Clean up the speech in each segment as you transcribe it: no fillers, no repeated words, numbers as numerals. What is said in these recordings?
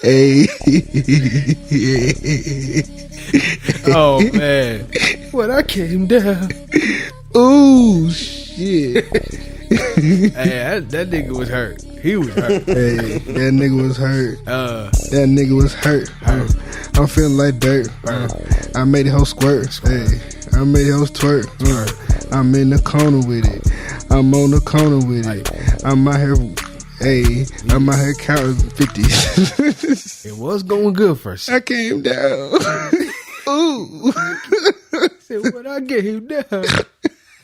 Hey. Oh man, when I came down. Ooh, shit. Hey, that nigga was hurt. He was hurt. Hey, that nigga was hurt. That nigga was hurt. I'm feeling like dirt. I made the hoe squirt. Hey, I made the hoe twerk. I'm in the corner with it. I'm on the corner with it. I'm out here. Hey, I'm out here counting 50s. It was going good for a second. I came down. Ooh. Said, when I came down.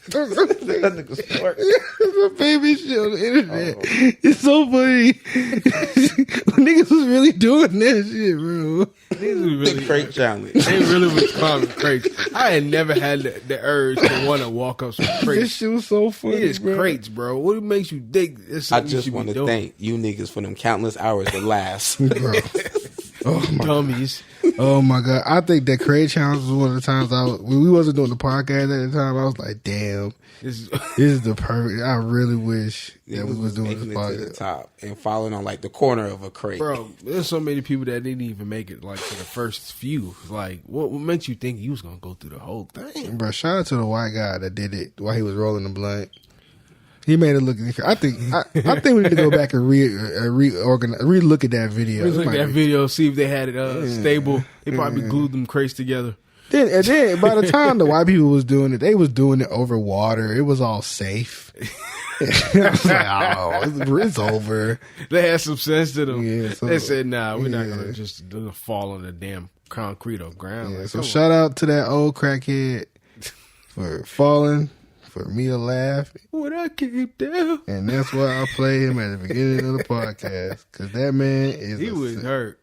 That nigga smart. My favorite shit on the internet. It's so funny. Niggas was really doing that shit, bro. Niggas was really The crate challenge. They really was calling crates. I had never had the urge to want to walk up some crates. This shit was so funny. It is crates, bro. What makes you think it's I something you just should want be to doing? thank you niggas for them countless hours that last. Bro. Oh my Dummies. Oh my god! I think that crate challenge was one of the times when we wasn't doing the podcast at the time. I was like, "Damn, this is the perfect." I really wish that we was doing this Making it to the podcast. top and falling on like the corner of a crate. Bro, there's so many people that didn't even make it like to the first few. Like, what made you think you was gonna go through the whole thing? Bro, shout out to the white guy that did it while he was rolling the blunt. He made it look. I think we need to go back and re-look at that video. Look at that video, see if they had it stable. They probably glued them crates together. Then by the time the white people was doing it, they was doing it over water. It was all safe. I was like, oh, it's over. They had some sense to them. Yeah, so- they said, nah, we're not gonna just fall on the damn concrete or ground. Yeah, Like, so come shout out to that old crackhead for falling, for me to laugh. on. When I came down, And that's why I play him at the beginning of the podcast. Because that man is he was hurt.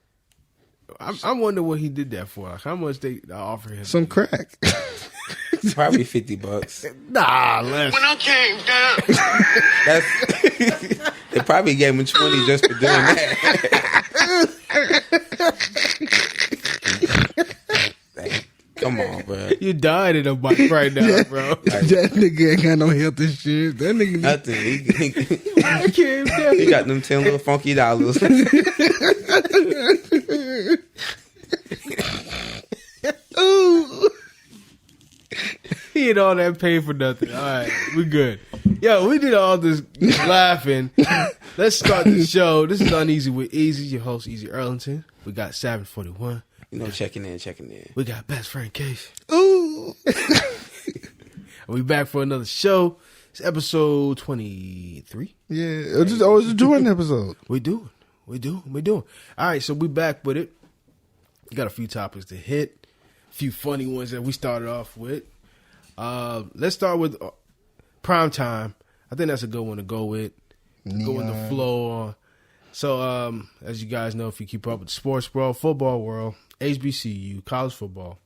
I wonder what he did that for. Like, how much they offer him? some crack. Probably $50. Nah, less. When I came down. That's they probably gave him 20 just for doing that. Come on, bro. You dying in a bike right now, bro. That nigga ain't got no health and shit. That nigga. Nothing. I came down. He got them 10 little funky dollars. Ooh. He had all that pain for nothing. All right, we good. Yo, we did all this laughing. Let's start the show. This is Uneazy with Eazy, your host, Eazy Erlington. We got 741. You know, checking in. We got best friend Case. Ooh. We back for another show. It's episode 23. Yeah. It's just always a Jordan episode. We doing. All right, so we back with it. We got a few topics to hit. A few funny ones that we started off with. Let's start with prime time. I think that's a good one to go with. Go with the flow on. So, as you guys know, if you keep up with the sports world, football world, HBCU, college football,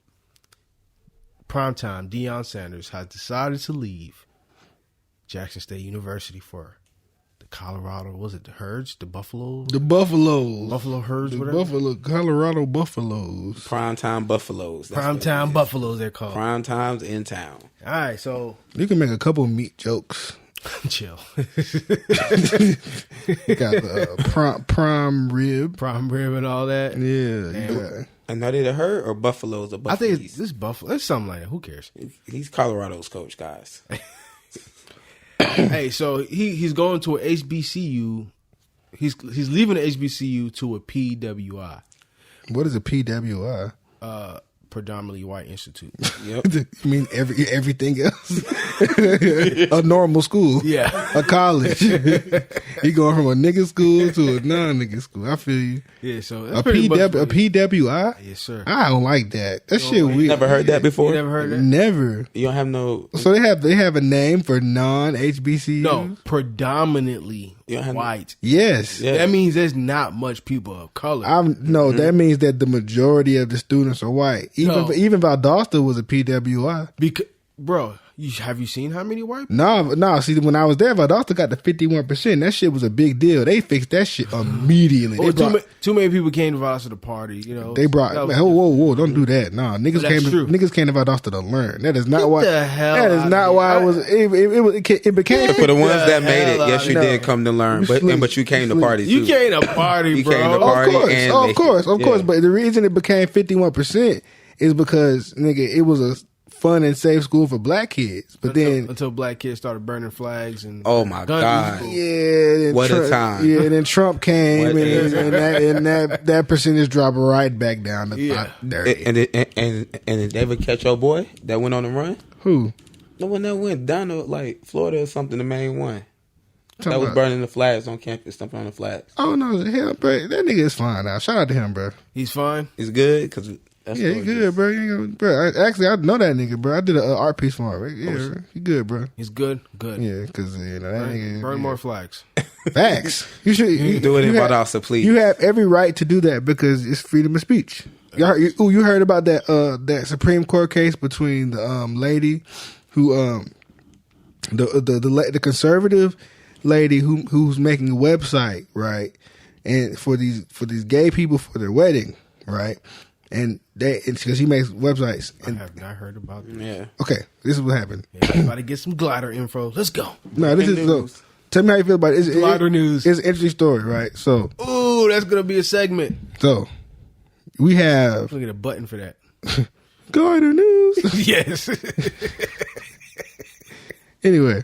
primetime, Dion Sanders has decided to leave Jackson State University for the Colorado, was it the Herds, the Buffaloes? The Buffaloes. Buffalo Herds, The whatever. Colorado Buffaloes. Primetime Buffaloes. That's what it Primetime is. Buffaloes, they're called. Prime times in town. All right, so You can make a couple meat jokes. chill. You got the prime rib. Prime rib and all that. Yeah. You Damn. got, And are they the herd or Buffaloes or I Buffaloes? think it's Buffalo. It's something like that. Who cares? He's Colorado's coach, guys. Hey, so he's going to a HBCU. He's leaving the HBCU to a PWI, what is a PWI? predominantly white institute. Yep. I mean everything else. A normal school. Yeah. A college. You going from a nigga school to a non-nigga school. I feel you. Yeah, so A that's pretty much what it is. PWI? Yes, sir. I don't like that. That shit weird. Never heard that before? You never heard that? Never. You don't have no... So they have a name for non-HBCUs? No, predominantly You don't have no- white. Yes. Yeah. That means there's not much people of color. That means that the majority of the students are white. Even No. Valdosta was a PWI. Because, bro, Have you seen how many white? No. See, when I was there, Valdosta got the 51%. That shit was a big deal. They fixed that shit immediately. Well, too many people came to Valdosta to party. They brought. Whoa! Don't do that. No, niggas came. Niggas came to Valdosta to learn. That is not Get why. The hell that is not why I was. It became. For the ones that made it, yes, you did come to learn, but you came to party too. You came to party, bro. You came to party, of course. But the reason it became 51% is because nigga, it was a fun and safe school for black kids. But until black kids started burning flags and oh my god, yeah, what a time. Yeah, then Trump came and that percentage dropped right back down to 30. And did they ever catch your boy that went on the run? Who? The one that went down to like Florida or something, the main one. That was burning the flags on campus, stumping on the flags. Oh no, hell, bro, that nigga is fine now. Shout out to him, bro. He's fine. He's good because yeah, he good, bro. Actually, I know that nigga, bro. I did an art piece for him. Right? Yeah, he good, bro. He's good. Yeah, because that nigga burn more flags. Facts. You should do it in Valdosta, please. You have every right to do that because it's freedom of speech. You heard about that Supreme Court case between the lady who the conservative lady who's making a website, right? And for these gay people for their wedding, right? And because he makes websites. And, I have not heard about that. Yeah. Okay, this is what happened. Yeah, everybody get some glider info. Let's go. No, this is tell me how you feel about it. Glider news. It's an interesting story, right? So, ooh, that's gonna be a segment. So, we have. Look at a button for that. Glider news. Yes. Anyway,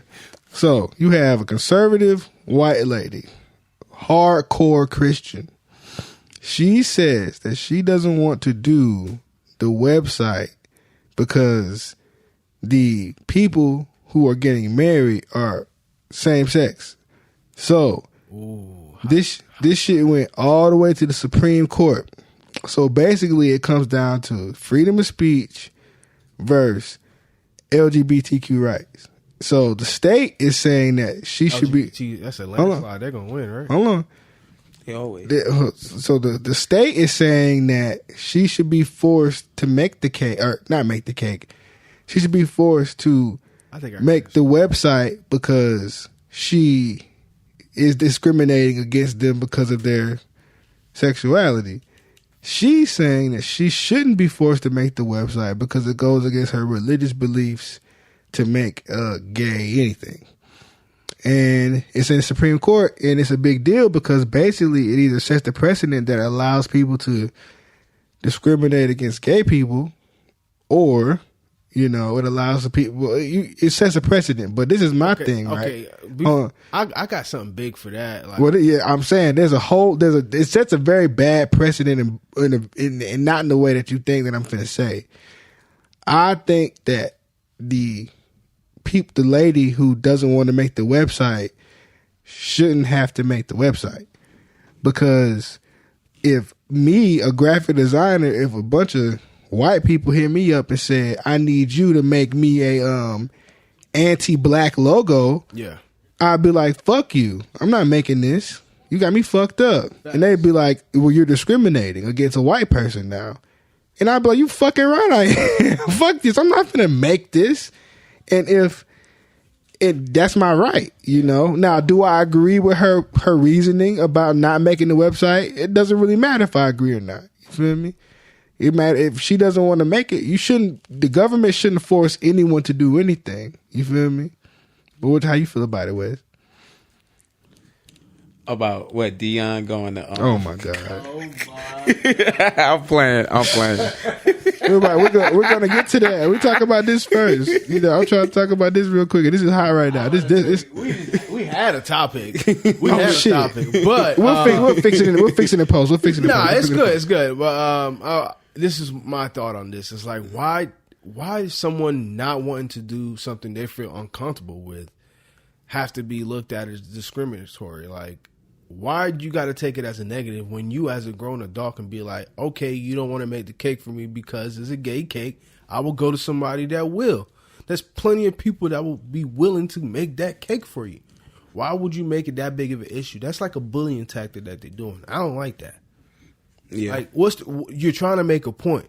so you have a conservative white lady, hardcore Christian. She says that she doesn't want to do the website because the people who are getting married are same sex. So this shit went all the way to the Supreme Court. So basically it comes down to freedom of speech versus LGBTQ rights. So the state is saying that she should be. That's a landslide. They're gonna win, right? Hold on. They always. So the state is saying that she should be forced to make the cake, or not make the cake. She should be forced to make the website because she is discriminating against them because of their sexuality. She's saying that she shouldn't be forced to make the website because it goes against her religious beliefs to make gay anything. And it's in the Supreme Court, and it's a big deal because basically it either sets the precedent that allows people to discriminate against gay people, or, it allows the people. It sets a precedent. But this is my thing, right? Okay, I got something big for that. Like, I'm saying it sets a very bad precedent, and not in the way that you think that I'm finna say. I think that the lady who doesn't want to make the website shouldn't have to make the website, because if me, a graphic designer, if a bunch of white people hit me up and said, I need you to make me a anti-black logo, yeah, I'd be like, fuck you, I'm not making this, you got me fucked up. And they'd be like, well, you're discriminating against a white person now. And I'd be like, you fucking right I am. Fuck this, I'm not gonna make this. And that's my right, Now, do I agree with her reasoning about not making the website? It doesn't really matter if I agree or not. You feel me? It matter if she doesn't want to make it. The government shouldn't force anyone to do anything. You feel me? But how you feel about it, Wes? About what Dion going to? Oh my god! I'm playing. We're gonna get to that. We talk about this first. I'm trying to talk about this real quick. This is hot right now. We had a topic. We had a topic, but we'll fix it. We'll fix it in post. It's good. It's good. But this is my thought on this. It's like why is someone not wanting to do something they feel uncomfortable with have to be looked at as discriminatory? Like, why you got to take it as a negative when you as a grown adult can be like, okay, you don't want to make the cake for me because it's a gay cake. I will go to somebody that will. There's plenty of people that will be willing to make that cake for you. Why would you make it that big of an issue? That's like a bullying tactic that they're doing. I don't like that. Yeah. Like, you're trying to make a point.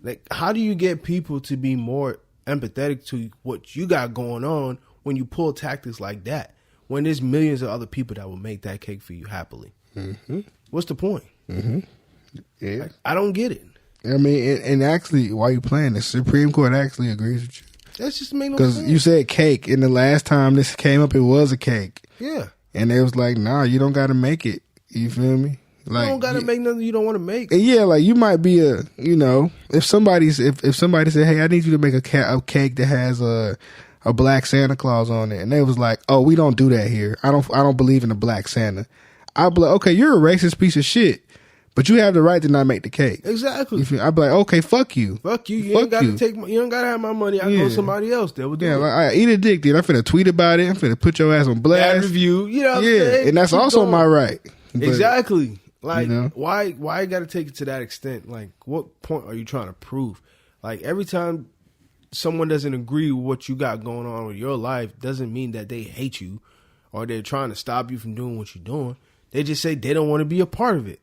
Like, how do you get people to be more empathetic to what you got going on when you pull tactics like that. When there's millions of other people that will make that cake for you happily. Mm-hmm. What's the point? Mm-hmm. Yeah, like, I don't get it. I mean, and actually, while you playing, the Supreme Court actually agrees with you. That's just make no sense. Because you said cake, and the last time this came up, it was a cake. Yeah. And they was like, nah, you don't got to make it. You feel me? Like, you don't got to make nothing you don't want to make. And yeah, like you might be if somebody said, hey, I need you to make a cake that has a black Santa Claus on it, and they was like, oh, we don't do that here. I don't believe in a black Santa. I'd be like, okay, you're a racist piece of shit. But you have the right to not make the cake. Exactly. I'd be like, okay, fuck you. Fuck you. You ain't got to take. You don't got to have my money. I go somebody else. That would do it. Like, I eat a dick, dude. I'm finna tweet about it. I'm finna put your ass on blast. Bad review. You know what I'm saying? And that's Keep also going. my right. But, Exactly. Like, you know? why you got to take it to that extent? Like, what point are you trying to prove? Like, every time someone doesn't agree with what you got going on with your life, doesn't mean that they hate you or they're trying to stop you from doing what you're doing. They just say they don't want to be a part of it.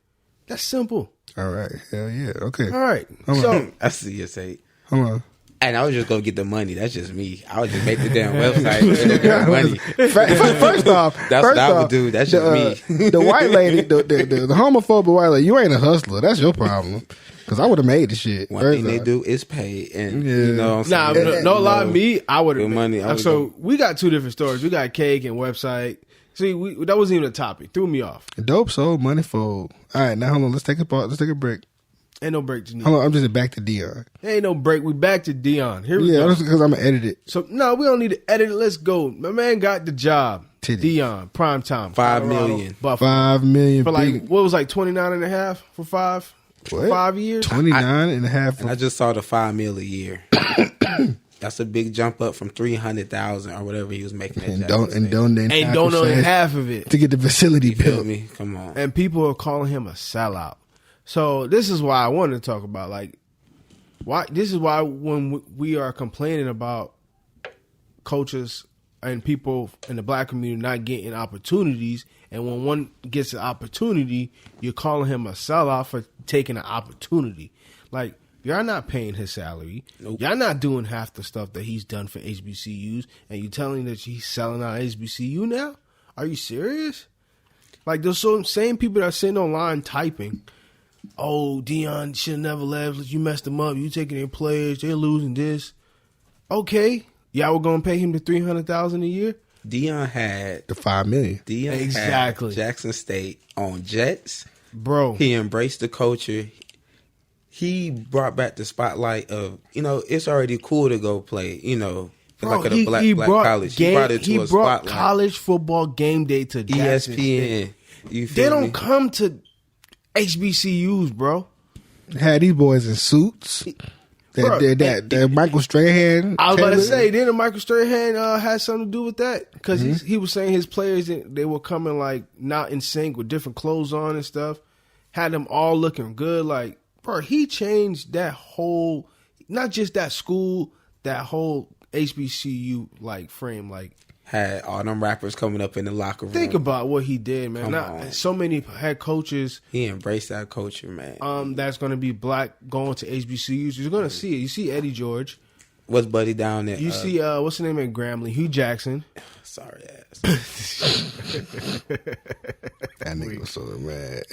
That's simple. All right. Hell yeah. Okay. All right. Hold So on. I see you say. Hold on. And I was just gonna get the money. That's just me. I would just make the damn website and get the money. First off, That's what I would do. That's just me. The white lady, the homophobic white lady, you ain't a hustler. That's your problem. Because I would have made the shit. One thing they do is pay, and you know what nah, I'm saying? no lie, me, I would have Good money. So we got two different stories. We got cake and website. See, that wasn't even a topic. Threw me off. Dope sold, money fold. All right, now hold on. Let's take a pause. Let's take a break. Ain't no break to me. Hold on, I'm just back to Dion. Ain't no break. We back to Dion. Here we go. Yeah, because I'm going to edit it. So, no, we don't need to edit it. Let's go. My man got the job. Titty. Dion, prime time. 5 Colorado, million. Buffalo. 5 million. For like, big- what was like 29 and a half for five? What? 5 years? 29 and a half. And I just saw the $5 million a year. That's a big jump up from 300,000 or whatever he was making. And don't know half of it. to get the facility You feel built. me? Come on. And people are calling him a sellout. So this is why I wanted to talk about why. This is why when we are complaining about coaches and people in the black community not getting opportunities, and when one gets an opportunity, you're calling him a sellout for taking an opportunity. Like, y'all not paying his salary. Nope. Y'all not doing half the stuff that he's done for HBCUs, and you telling that he's selling out HBCU now? Are you serious? Like, those same people that are sitting online typing, oh, Dion should have never left. You messed them up. You taking their players. They're losing this. Okay. Y'all were going to pay him the $300,000 a year? Dion had The 5 million. Dion Exactly. had Jackson State on Jets. Bro. He embraced the culture. He brought back the spotlight of, it's already cool to go play, like at a black college. He brought it to a spotlight. College football game day to Jackson State. ESPN. They don't come to HBCUs, bro. Had these boys in suits. That Michael Strahan. I was about to Taylor. say, didn't Michael Strahan had something to do with that? Because he was saying his players, they were coming like not in sync with different clothes on and stuff. Had them all looking good. Like, bro, he changed that whole, not just that school, that whole HBCU like frame. Like, had all them rappers coming up in the locker room. think about what he did, man. Come on. So many head coaches. He embraced that culture, man. That's going to be black going to HBCUs. You're going to see it. You see Eddie George. What's Buddy down there? You see, what's the name at Grambling? Hugh Jackson. Sorry ass. That nigga was so mad.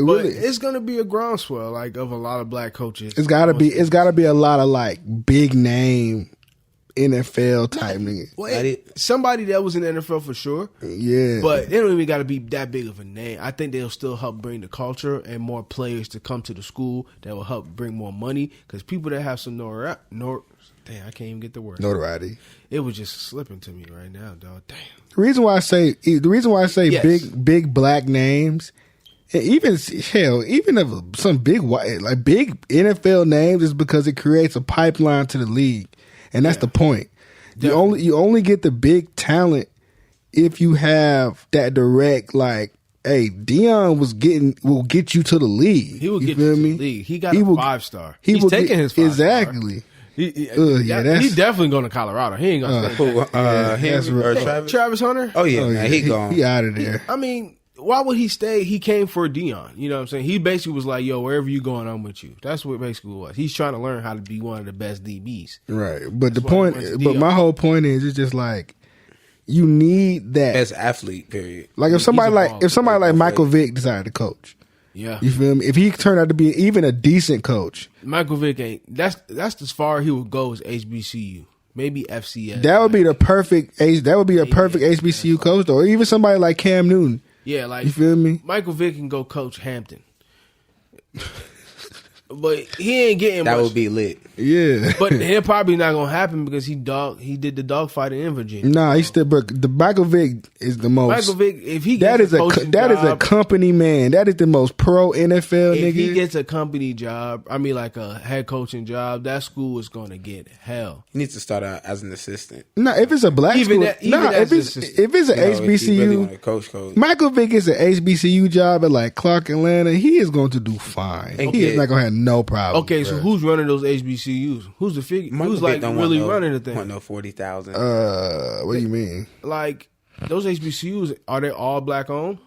But it's going to be a groundswell like of a lot of black coaches. It's gotta be a lot of like big name NFL type niggas. Well, somebody that was in the NFL for sure. Yeah. But they don't even got to be that big of a name. I think they'll still help bring the culture and more players to come to the school that will help bring more money. Because people that have some damn, I can't even get the word. Notoriety. It was just slipping to me right now, dog. Damn. The reason why I say Yes. big black names, and even of some big white like big NFL names, is because it creates a pipeline to the league. And that's the point. Definitely. You only get the big talent if you have that direct, like, hey, Dion will get you to the league. He will get feel you to me? the league. He got a 5-star. He's will taking his 5-star. Exactly. He's that's definitely going to Colorado. He ain't going to stay. Henry or Travis? Travis Hunter? Oh, yeah, man. He gone. He out of there. I mean, why would he stay? He came for Dion. You know what I'm saying? He basically was like, yo, wherever you going, I'm with you. That's what basically it was. He's trying to learn how to be one of the best DBs. Right. But my whole point is, it's just like, you need that best athlete, period. Like if somebody like Michael Vick decided to coach. Yeah. You feel me? If he turned out to be even a decent coach. Michael Vick ain't. That's as far he would go as HBCU. Maybe FCS. That would be the perfect HBCU coach, though. Or even somebody like Cam Newton. Yeah, like, you feel me? Michael Vick can go coach Hampton. But he ain't getting that much. would be lit. Yeah. But it probably not gonna happen because he did the dog fighting in Virginia. Nah, the Michael Vick is the most. Michael Vick, if he that gets is a company man. That is the most pro NFL nigga. If he gets a company job, I mean like a head coaching job, that school is gonna get hell. He needs to start out as an assistant. No, if it's a black school, if it's an HBCU, really coach. Michael Vick is an HBCU job at like Clark Atlanta. He is going to do fine. Okay. He is not gonna have no problem. Okay, so who's running those HBCUs? Who's the figure? Who's like really running the thing? Want no 40,000. What do you mean? Like those HBCUs, are they all black owned?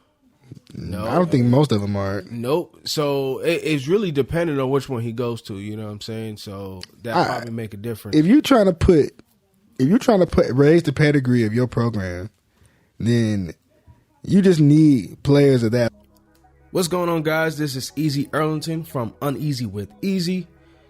No, I don't think most of them are. Nope. So it's really dependent on which one he goes to. You know what I'm saying? So that probably make a difference. If you're trying to raise the pedigree of your program, then you just need players of that. What's going on, guys? This is Eazy Erlington from Uneazy with Eazy.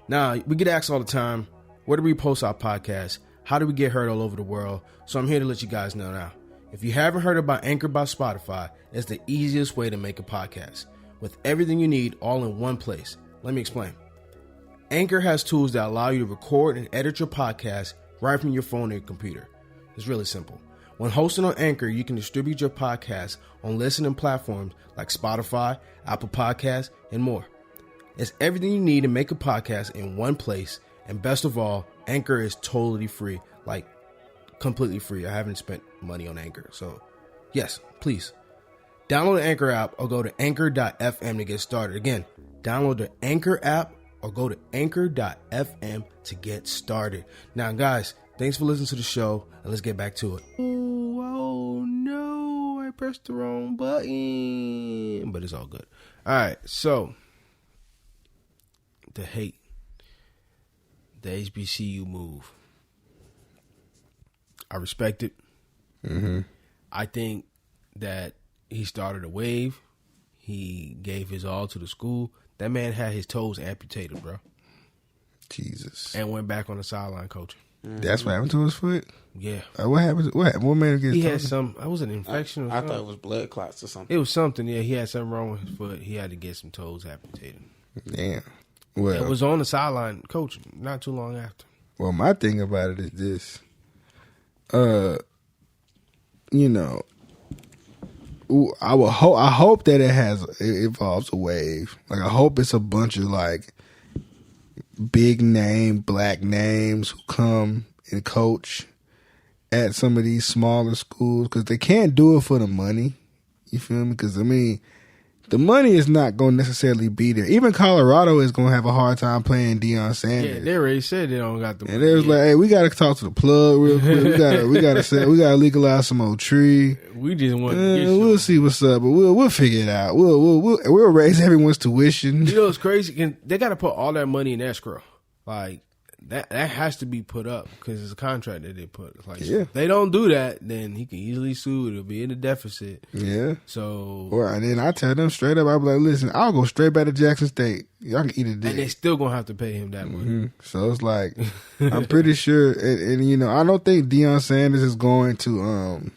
Now, we get asked all the time, where do we post our podcast? How do we get heard all over the world? So I'm here to let you guys know now. If you haven't heard about Anchor by Spotify, it's the easiest way to make a podcast with everything you need all in one place. Let me explain. Anchor has tools that allow you to record and edit your podcast right from your phone or your computer. It's really simple. When hosting on Anchor, you can distribute your podcast on listening platforms like Spotify, Apple Podcasts, and more. It's everything you need to make a podcast in one place, and best of all, Anchor is totally free, like completely free. I haven't spent money on Anchor, so yes, please. Download the Anchor app or go to anchor.fm to get started. Again, download the Anchor app or go to anchor.fm to get started. Now, guys, thanks for listening to the show, and let's get back to it. Oh no, I pressed the wrong button, but it's all good. All right, so the hate, the HBCU move, I respect it. Mm-hmm. I think that he started a wave. He gave his all to the school. That man had his toes amputated, bro. Jesus. And went back on the sideline coaching. That's what happened to his foot? Yeah. What happened? What made him get He had some, it was an infection or I something. thought it was blood clots or something. It was something, yeah. He had something wrong with his foot. He had to get some toes amputated. Damn. Well, it was on the sideline coaching not too long after. Well, my thing about it is this. I hope that it involves a wave. Like, I hope it's a bunch of like big name black names who come and coach at some of these smaller schools, because they can't do it for the money. You feel me? Because I mean, the money is not going to necessarily be there. Even Colorado is going to have a hard time playing Dion Sanders. Yeah, they already said they don't got the money. And they was like, "Hey, we got to talk to the plug real quick. We got to legalize some old tree. We just want. We'll see what's up, but we'll figure it out. We'll raise everyone's tuition." You know, it's crazy. They got to put all that money in escrow. Like that has to be put up because it's a contract that they put. Like, yeah. If they don't do that, then he can easily sue. It'll be in the deficit. Yeah. So, and then I tell them straight up, I'll be like, "Listen, I'll go straight back to Jackson State. Y'all can eat a dick." And they still gonna have to pay him that money. Mm-hmm. So it's like, I'm pretty sure, and I don't think Dion Sanders is going to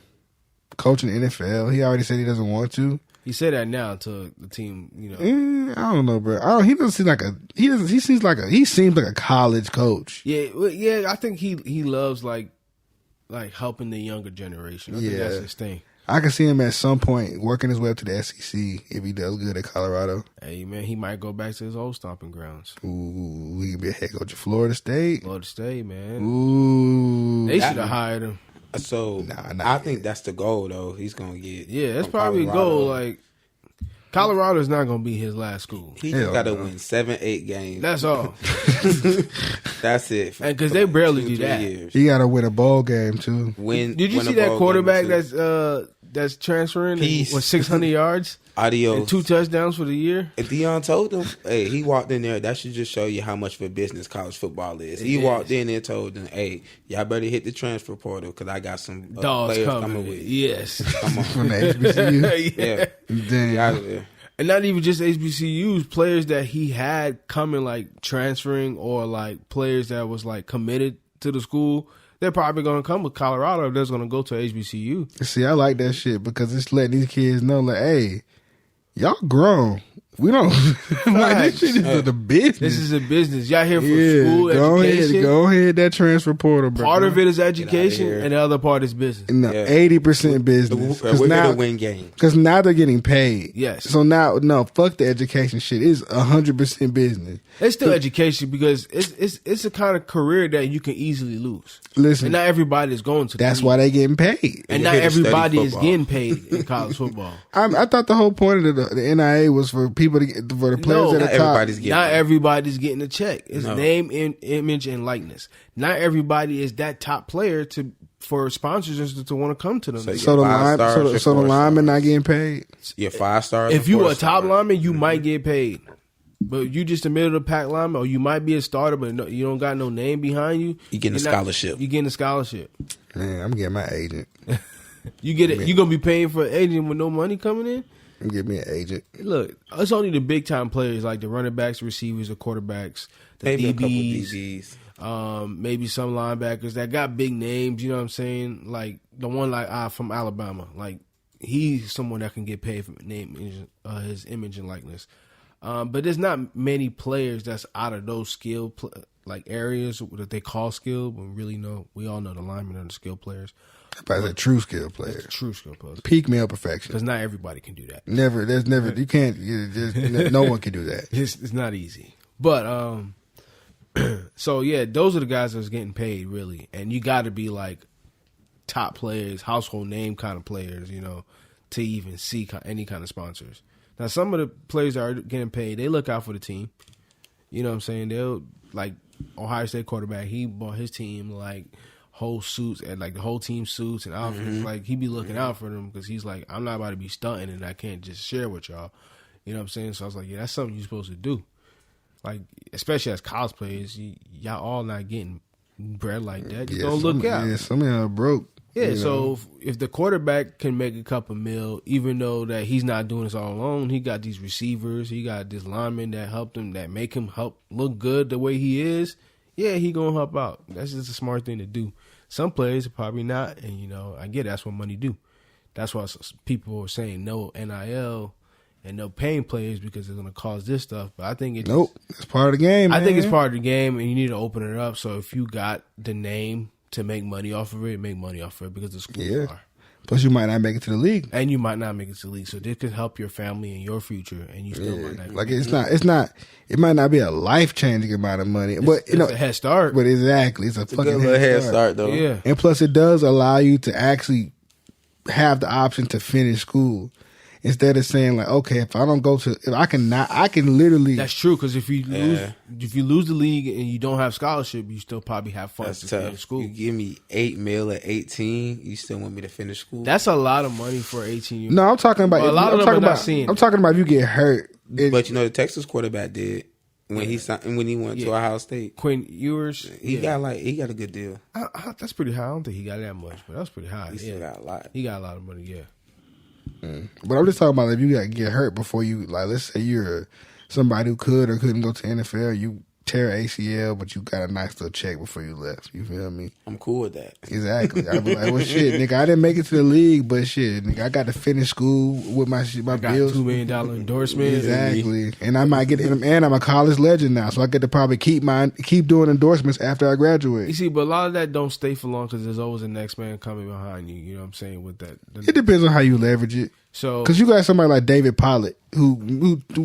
coach in the NFL. He already said he doesn't want to. He said that now to the team, I don't know, bro. He doesn't seem like he seems like a college coach. Yeah. I think he loves like helping the younger generation. I think that's his thing. I can see him at some point working his way up to the SEC if he does good at Colorado. Hey man, he might go back to his old stomping grounds. Ooh, he could be a head coach of Florida State. Florida State, man. Ooh, they should have hired him. So I think that's the goal, though. He's gonna get. Yeah, that's probably a goal. Like, Colorado is not gonna be his last school. He just got to win 7-8 games. That's all. That's it. And because they barely do that. Years. He got to win a bowl game too. Did you see that quarterback that's transferring Peace. with 600 yards, Adios, and 2 touchdowns for the year. And Dion told them, "Hey, he walked in there. That should just show you how much of a business college football is." He walked in and told them, "Hey, y'all better hit the transfer portal because I got some dogs players coming with you." Yes, Come on, From the HBCU. yeah, Damn. out of there. and not even just HBCUs, players that he had coming, like transferring, or like players that was like committed to the school. They're probably going to come with Colorado if they're going to go to HBCU. See, I like that shit because it's letting these kids know, like, hey, y'all grown. We don't like this shit is the business. This is a business. Y'all here for school education. Go ahead, that transfer portal, bro. Part of it is education, and the other part is business. No, 80% business. We're going to win games. Because now they're getting paid. Yes. So now, no, fuck the education shit. It's 100% business. It's still education because it's a kind of career that you can easily lose. Listen, and not everybody is going to. That's why they getting paid. And not everybody is getting paid in college football. I thought the whole point of the NIA was for people to get for the players at the top. Not everybody's getting a check. It's name, image, and likeness. Not everybody is that top player for sponsors to want to come to them. So the linemen not getting paid. You're 5 stars. If you a top lineman, you might get paid. But you just a middle of the pack lineman, or you might be a starter, but you don't got no name behind you. You getting a scholarship. You getting a scholarship. Man, I'm getting my agent. You get it. You gonna be paying for an agent with no money coming in. Give me an agent. Look, it's only the big time players like the running backs, receivers, the quarterbacks, the maybe DBs, a couple DBs. Maybe some linebackers that got big names. You know what I'm saying? Like the one from Alabama. Like he's someone that can get paid for his image and likeness. But there's not many players that's out of those skill areas that they call skill. But we all know the linemen are the skill players. But a true skill player. True skill players. Peak male perfection. Because not everybody can do that. You can't, no one can do that. It's not easy. But, so yeah, those are the guys that's getting paid, really. And you got to be like top players, household name kind of players, to even see any kind of sponsors. Now, some of the players that are getting paid, they look out for the team. You know what I'm saying? They'll, like, Ohio State quarterback, he bought his team, like, whole suits and like the whole team suits and outfits. Mm-hmm. Like he be looking out for them because he's like, I'm not about to be stunting and I can't just share with y'all. You know what I'm saying? So I was like, yeah, that's something you're supposed to do. Like, especially as college players, y'all all not getting bread like that. Just don't look out. Yeah, some of y'all broke. Yeah, so if the quarterback can make a couple mil, even though that he's not doing this all alone, he got these receivers, he got this lineman that helped him, that make him help look good the way he is. Yeah, he gonna help out. That's just a smart thing to do. Some players are probably not, and I get it, that's what money do. That's why people are saying no NIL and no paying players because it's gonna cause this stuff. But I think it's part of the game. I think it's part of the game, and you need to open it up. So if you got the name to make money off of it, make money off of it because the schools are. Plus, you might not make it to the league, and you might not make it to the league. So this could help your family and your future, and you still might not. Like it's not. It might not be a life changing amount of money, but it's a head start. But exactly, it's a fucking head start though. Yeah, and plus, it does allow you to actually have the option to finish school. Instead of saying like, okay, if I don't go to, I can literally. That's true because if you lose the league and you don't have scholarship, you still probably have funds to finish school. You give me $8 million at 18, you still want me to finish school? That's a lot of money for 18. No, I'm talking about a lot of them are not seeing. I'm talking about if you get hurt. But the Texas quarterback did when he went to Ohio State. Quinn Ewers, he got a good deal. That's pretty high. I don't think he got that much, but that's pretty high. He still got a lot. He got a lot of money. Yeah. But I'm just talking about if you get hurt before you, like, let's say you're somebody who could or couldn't go to NFL, you tear ACL, but you got a nice little check before you left. You feel me? I'm cool with that. Exactly. I'd be like, well, shit, nigga, I didn't make it to the league, but shit, nigga, I got to finish school with my bills. $2 million endorsement. Exactly. And I might get, and I'm a college legend now, so I get to probably keep doing endorsements after I graduate. You see, but a lot of that don't stay for long because there's always a next man coming behind you. You know what I'm saying? With that, it depends on how you leverage it. So, because you got somebody like David Pollard who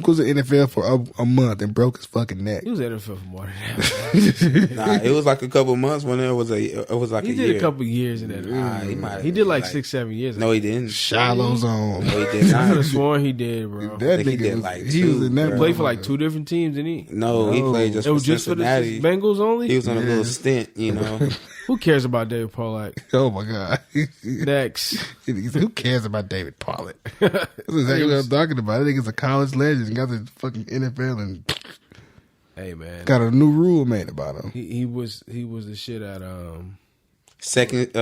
was in the NFL for a month and broke his fucking neck. He was in the NFL for more than that. Nah, it was like a couple months when it was like he a did year. a couple years in that. Nah, he did like 6-7 years. No, he didn't. Shallow zone. No, he did I not. could have sworn he did, bro. That He nigga did was, like he two, was in that. He played for like 2 different teams, didn't he? No, he played just It for was just for the Cincinnati. Bengals only. He was on a little stint, you know. Who cares about David Pollack? Oh my god. Next. Who cares about David Pollard? That's exactly what I'm talking about. I think it's a college legend. He got the fucking NFL and Hey man, got a new rule made about him. he was the shit at Second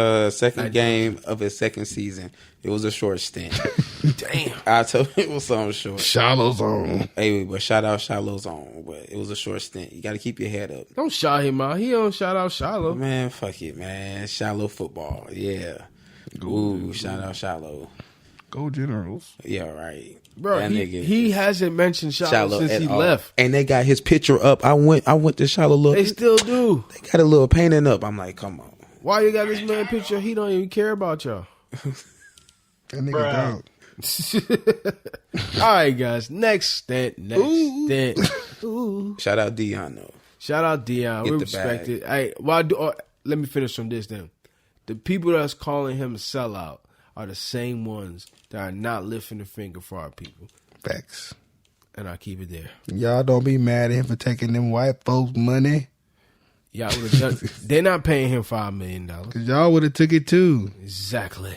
game of his second season. It was a short stint. Damn. I told him it was something short. Shallow zone. Hey, but shout out Shiloh Zone. But it was a short stint. You got to keep your head up. Don't shout him out. He don't shout out Shiloh. Man, fuck it, man. Shallow football. Yeah. Ooh, shout out Shiloh. Go Generals. Yeah, right. Bro, That he hasn't mentioned Shiloh since at he all. left. And they got his picture up. I went to Shiloh. Look, They still do. they got a little painting up. I'm like, come on. Why you got this man picture? He don't even care about y'all. That nigga don't. All right, guys. Next stint. Ooh. Shout out Dion though. Shout out Dion. Get We the respect bag. it. Hey, let me finish from this then. The people that's calling him a sellout are the same ones that are not lifting a finger for our people. Facts. And I keep it there. Y'all don't be mad at him for taking them white folks' money. Y'all would have done. They're not paying him $5 million. Cause y'all would have took it too. Exactly.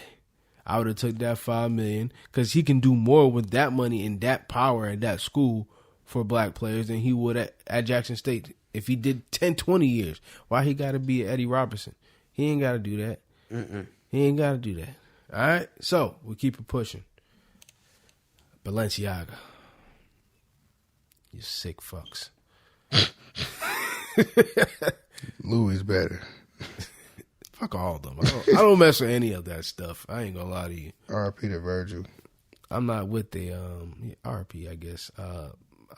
I would have took that $5 million because he can do more with that money and that power at that school for black players than he would at Jackson State if he did 10, 20 years. Why he got to be Eddie Robertson? He ain't got to do that. He ain't got to do that. All right? So, we keep it pushing. Balenciaga. You sick fucks. Louis better. Fuck all of them. I don't mess with any of that stuff. I ain't gonna lie to you. R.P. to Virgil. I'm not with the RP, I guess.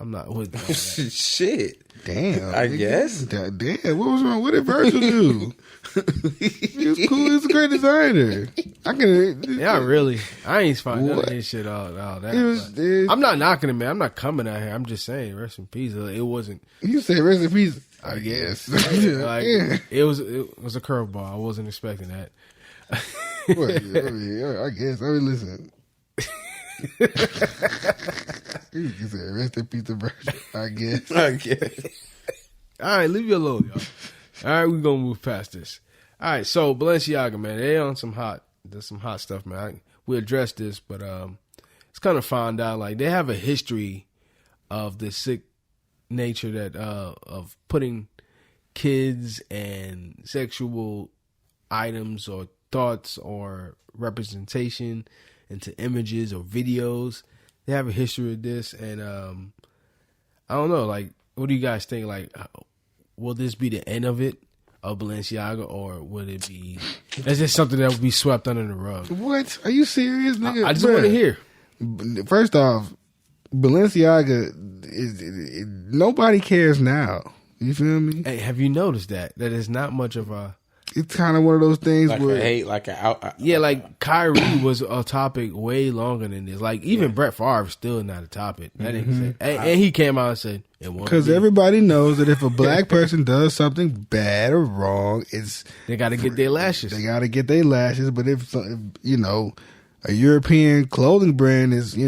I'm not with all that. Shit. Damn. I guess. Damn. What was wrong? What did Virgil do? He was cool. He was a great designer. Yeah, really. I ain't find none of this shit all that. I'm not knocking him, man. I'm not coming out here. I'm just saying, rest in peace. It wasn't. You said rest in peace. I guess. It was a curveball. I wasn't expecting that. Well, I guess. Listen. You said rest in peace to Virgil. I guess. All right, leave you alone, y'all. All right, we're gonna move past this. All right, so Balenciaga, man, they on there's some hot stuff, man. We addressed this, but it's kind of found out like they have a history of the sick nature that of putting kids and sexual items or thoughts or representation into images or videos. They have a history of this, and I don't know, like, what do you guys think? Like, will this be the end of it, of Balenciaga, or would it be? Is this something that would be swept under the rug? What? Are you serious, nigga? I just want to hear. First off, Balenciaga is nobody cares now. You feel me? Hey, have you noticed that it's not much of a? It's kind of one of those things Like where a hate, like a out. Yeah, like Kyrie was a topic way longer than this. Like even Brett Favre is still not a topic. That nigga said, and he came out and said it won't. Because everybody knows that if a black person does something bad or wrong, they got to get their lashes. They got to get their lashes. But if you know, a European clothing brand is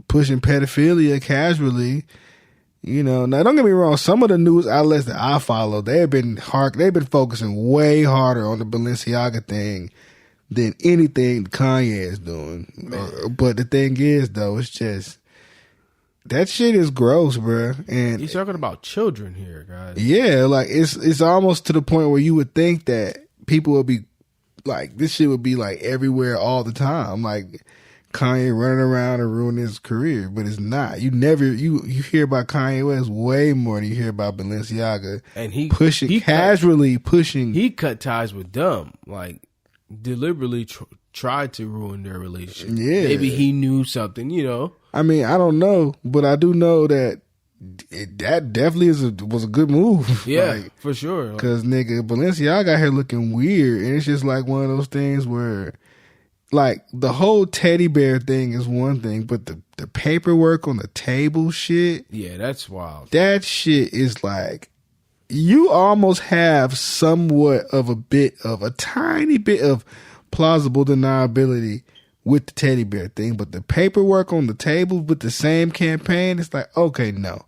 pushing pedophilia casually. Now don't get me wrong. Some of the news outlets that I follow, they've been focusing way harder on the Balenciaga thing than anything Kanye is doing. But the thing is, though, it's just that shit is gross, bro. And you're talking about children here, guys. Yeah, like it's almost to the point where you would think that people would be like, this shit would be like everywhere all the time, like Kanye running around and ruining his career, but it's not. You hear about Kanye West way more than you hear about Balenciaga, and he casually pushing. He cut ties with them, like deliberately tried to ruin their relationship. Yeah, maybe he knew something. I mean, I don't know, but I do know that that definitely was a good move. Yeah, like, for sure. Because nigga, Balenciaga out here looking weird, and it's just like one of those things where like the whole teddy bear thing is one thing, but the paperwork on the table shit. Yeah, that's wild. That shit is like, you almost have somewhat of a tiny bit of plausible deniability with the teddy bear thing, but the paperwork on the table with the same campaign, it's like, okay, no.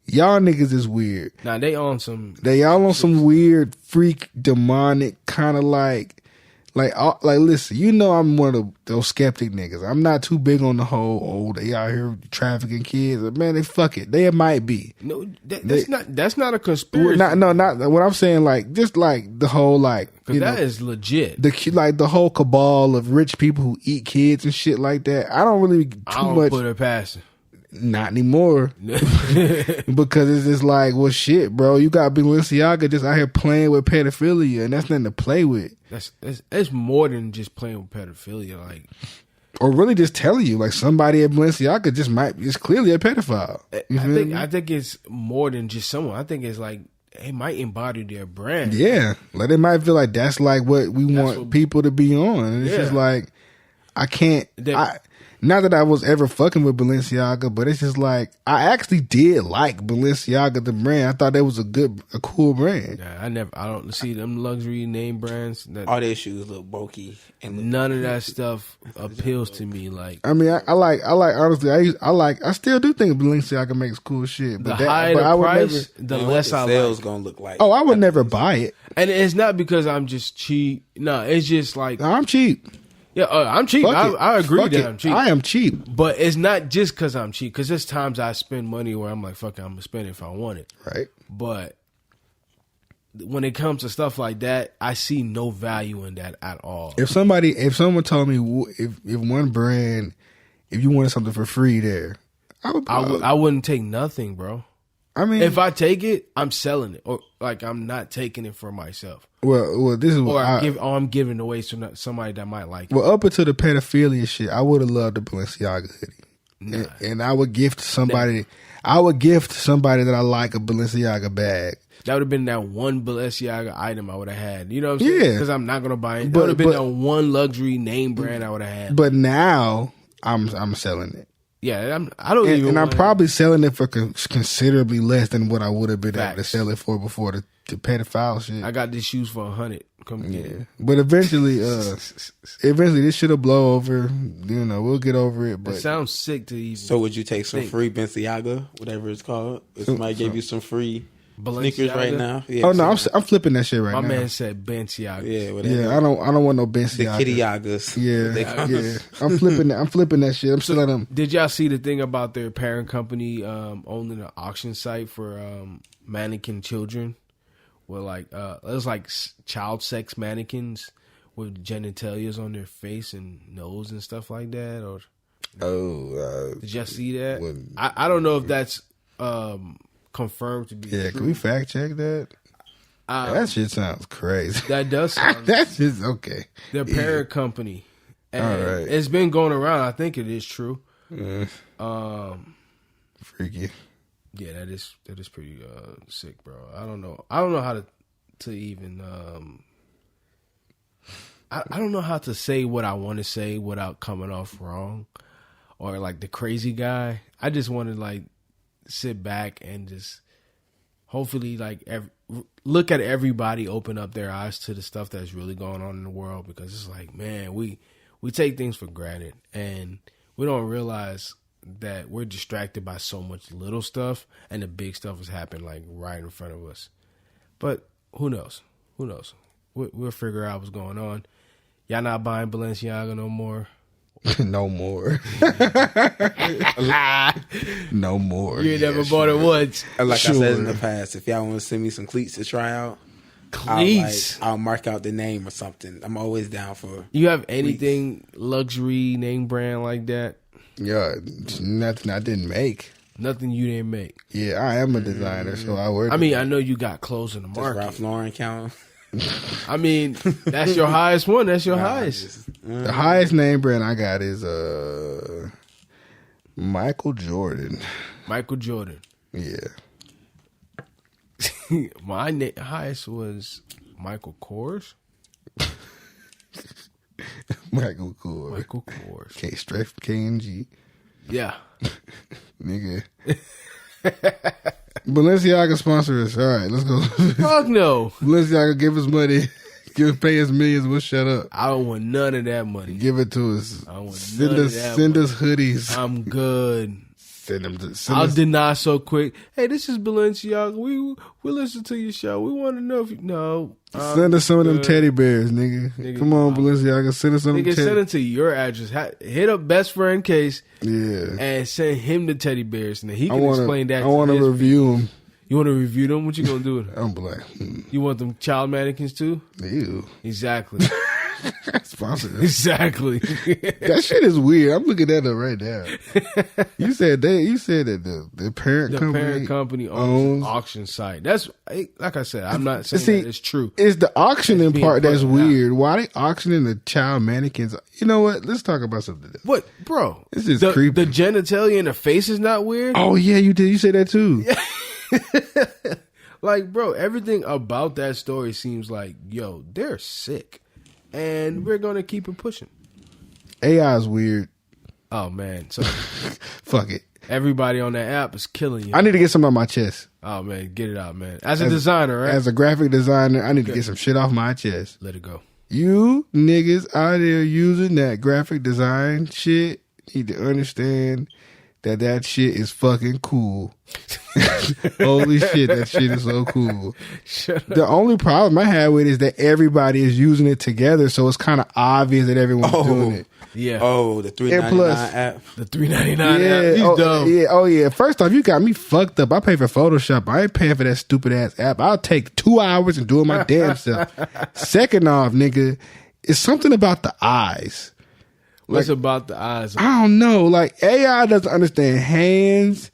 Y'all niggas is weird. Nah, they all on some weird, freak, demonic kind of like, listen, you know I'm one of those skeptic niggas. I'm not too big on the whole, they out here trafficking kids. Man, they fuck it. They might be. No, that's not a conspiracy. Not what I'm saying. Like, just like the whole, like, because that is legit. The whole cabal of rich people who eat kids and shit like that. I don't really much put it past it. Not anymore. Because it's just like, well, shit, bro. You got Balenciaga just out here playing with pedophilia, and that's nothing to play with. It's more than just playing with pedophilia, like, or really just telling you, like, somebody at Balenciaga just clearly a pedophile. I think it's more than just someone. I think it's like it might embody their brand. Yeah, like they might feel like that's like what we want people to be on. And it's just like, I can't. Not that I was ever fucking with Balenciaga, but it's just like, I actually did like Balenciaga, the brand. I thought that was a cool brand. Yeah, I don't see them luxury name brands. All their shoes look bulky. And none of that stuff appeals to me. Like, I mean, I like, honestly, I still do think Balenciaga makes cool shit. But the higher the price, the less I like. Sales gonna look like. Oh, I would never buy it. And it's not because I'm just cheap. No, it's just like. I'm cheap. Yeah, I'm cheap. I agree that I'm cheap. I am cheap. But it's not just because I'm cheap. Because there's times I spend money where I'm like, fuck it, I'm going to spend it if I want it. Right. But when it comes to stuff like that, I see no value in that at all. If someone told me if one brand, if you wanted something for free there, I wouldn't take nothing, bro. I mean, if I take it, I'm selling it, or like I'm not taking it for myself. Well, this is what I'm giving it away to somebody that might like it. Well, up until the pedophilia shit, I would have loved the Balenciaga hoodie, and I would gift somebody. I would gift somebody that I like a Balenciaga bag. That would have been that one Balenciaga item I would have had. You know what I'm saying? Yeah, because I'm not gonna buy it. That would have been that one luxury name brand I would have had. But now I'm selling it. Yeah, I'm probably selling it for considerably less than what I would have been able to sell it for before the pedophile shit. I got these shoes for $100. Come get it. But eventually this should have blow over. You know, we'll get over it. But it sounds sick to even. So would you take some free Balenciaga, whatever it's called? If somebody gave you some free sneakers right now? Yeah, oh no, I'm flipping that shit right now. My man said Balenciaga. Yeah, whatever. Yeah, I don't want no Balenciaga. The Kitty-Yagas. Yeah. I'm flipping that shit. I'm selling them. Did y'all see the thing about their parent company owning an auction site for mannequin children? Where like it was like child sex mannequins with genitalias on their face and nose and stuff like that. Or did y'all see that? I don't know if that's confirmed to be true. Can we fact check that? That shit sounds crazy. That does sound that's just okay. Their parent company. And all right. It's been going around. I think it is true. Freaky. Yeah, that is pretty sick, bro. I don't know how to even I don't know how to say what I want to say without coming off wrong or like the crazy guy. I just want to like sit back and just hopefully like look at everybody open up their eyes to the stuff that's really going on in the world, because it's like, man, we take things for granted and we don't realize that we're distracted by so much little stuff and the big stuff is happening like right in front of us. But who knows? We'll figure out what's going on. Y'all not buying Balenciaga no more? No more. No more. You ain't never bought it once. Like I said in the past, if y'all want to send me some cleats to try out, cleats, I'll mark out the name or something. I'm always down for. You have anything luxury name brand like that? Yeah, nothing I didn't make. Nothing you didn't make. Yeah, I am a designer, so I work. I mean, I know you got clothes in the market. Does Ralph Lauren count? I mean, that's your highest one. That's your highest. The highest name brand I got is Michael Jordan. Michael Jordan. Yeah. My highest was Michael Kors. Michael Kors. K straight from KNG. Yeah. Nigga. Balenciaga sponsor us. All right, let's go. Fuck no. Balenciaga give us money. Pay us millions. We'll shut up. I don't want none of that money. Give it to us. I don't want send none us, of that send money. us hoodies. I'm good. Send them. I'll deny so quick. Hey, this is Balenciaga. We listen to your show. We want to know if you know. Send us some of them teddy bears, nigga. Come on, Balenciaga. Send us some of them send it to your address. Hit up best friend Case. Yeah. And send him the teddy bears. And then he can explain that. I want to review them. You want to review them? What you gonna do? I'm black. You want them child mannequins too? Ew. Exactly. Sponsored. Exactly. That shit is weird. I'm looking at it right now. You said that the parent company owns an auction site. That's like I said. I'm not saying that it's true. It's the auctioning part that's weird. Why they auctioning the child mannequins? You know what? Let's talk about something else. What, bro? This is creepy. The genitalia in the face is not weird. Oh yeah, you did. You said that too. Yeah. Like, bro, everything about that story seems like, yo, they're sick. And we're going to keep it pushing. AI is weird. Oh, man. So, fuck it. Everybody on that app is killing you. I need to get something on my chest. Oh, man. Get it out, man. As a designer, right? As a graphic designer, I need to get some shit off my chest. Let it go. You niggas out there using that graphic design shit need to understand that shit is fucking cool. Holy shit, that shit is so cool. The only problem I had with it is that everybody is using it together, so it's kind of obvious that everyone's doing it. Yeah. Oh, the $3.99 app. The $3.99 app. He's dumb. Yeah. Oh yeah. First off, you got me fucked up. I pay for Photoshop. I ain't paying for that stupid ass app. I'll take 2 hours and do it my damn self. Second off, nigga, it's something about the eyes. What's about the eyes? I don't know. Like AI doesn't understand hands.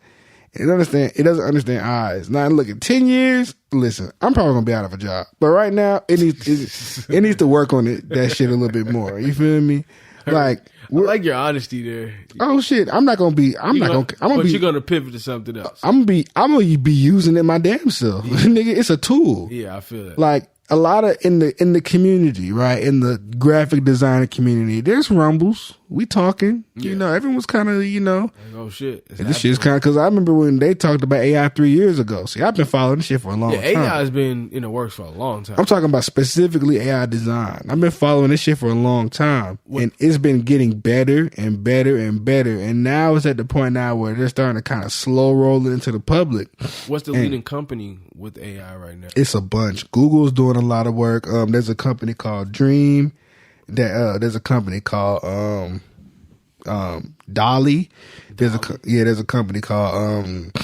It doesn't understand eyes. Now look, in 10 years, listen, I'm probably gonna be out of a job. But right now, it needs to work on that shit a little bit more. You feel me? Like I like your honesty there. Oh shit, you're gonna pivot to something else. I'm gonna be using it my damn self. Nigga, it's a tool. Yeah, I feel that. Like a lot of in the community, right? In the graphic designer community, there's rumbles. We talking, you know, everyone's kind of, you know, oh shit. This shit's kind of, because I remember when they talked about AI 3 years ago. See, I've been following this shit for a long time. AI has been in the works for a long time. I'm talking about specifically AI design. I've been following this shit for a long time, and it's been getting better and better and better. And now it's at the point now where they're starting to kind of slow roll it into the public. What's the leading company with AI right now? It's a bunch. Google's doing a lot of work. There's a company called Dream. There's a company called Dolly. There's a company called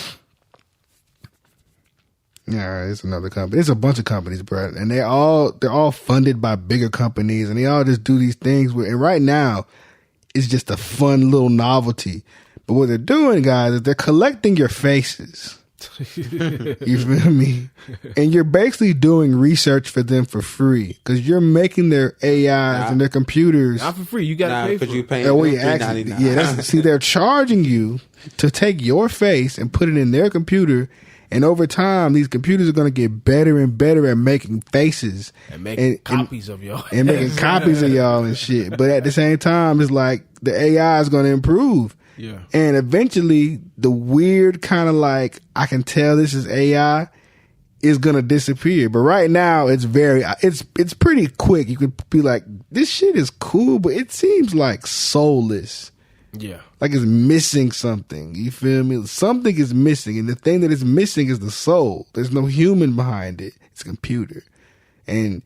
it's another company. It's a bunch of companies, bro, and they're all funded by bigger companies, and they all just do these things. And right now, it's just a fun little novelty. But what they're doing, guys, is they're collecting your faces. You feel me? And you're basically doing research for them for free because you're making their AIs and their computers. Not for free. You got to pay for it. You paying $3.99. See, they're charging you to take your face and put it in their computer. And over time, these computers are going to get better and better at making faces and making copies of y'all and making copies of y'all and shit. But at the same time, it's like the AI is going to improve. Yeah. And eventually the weird kind of like, I can tell this is AI is going to disappear. But right now it's pretty quick. You could be like, this shit is cool, but it seems like soulless. Yeah. Like it's missing something. You feel me? Something is missing. And the thing that is missing is the soul. There's no human behind it. It's a computer. And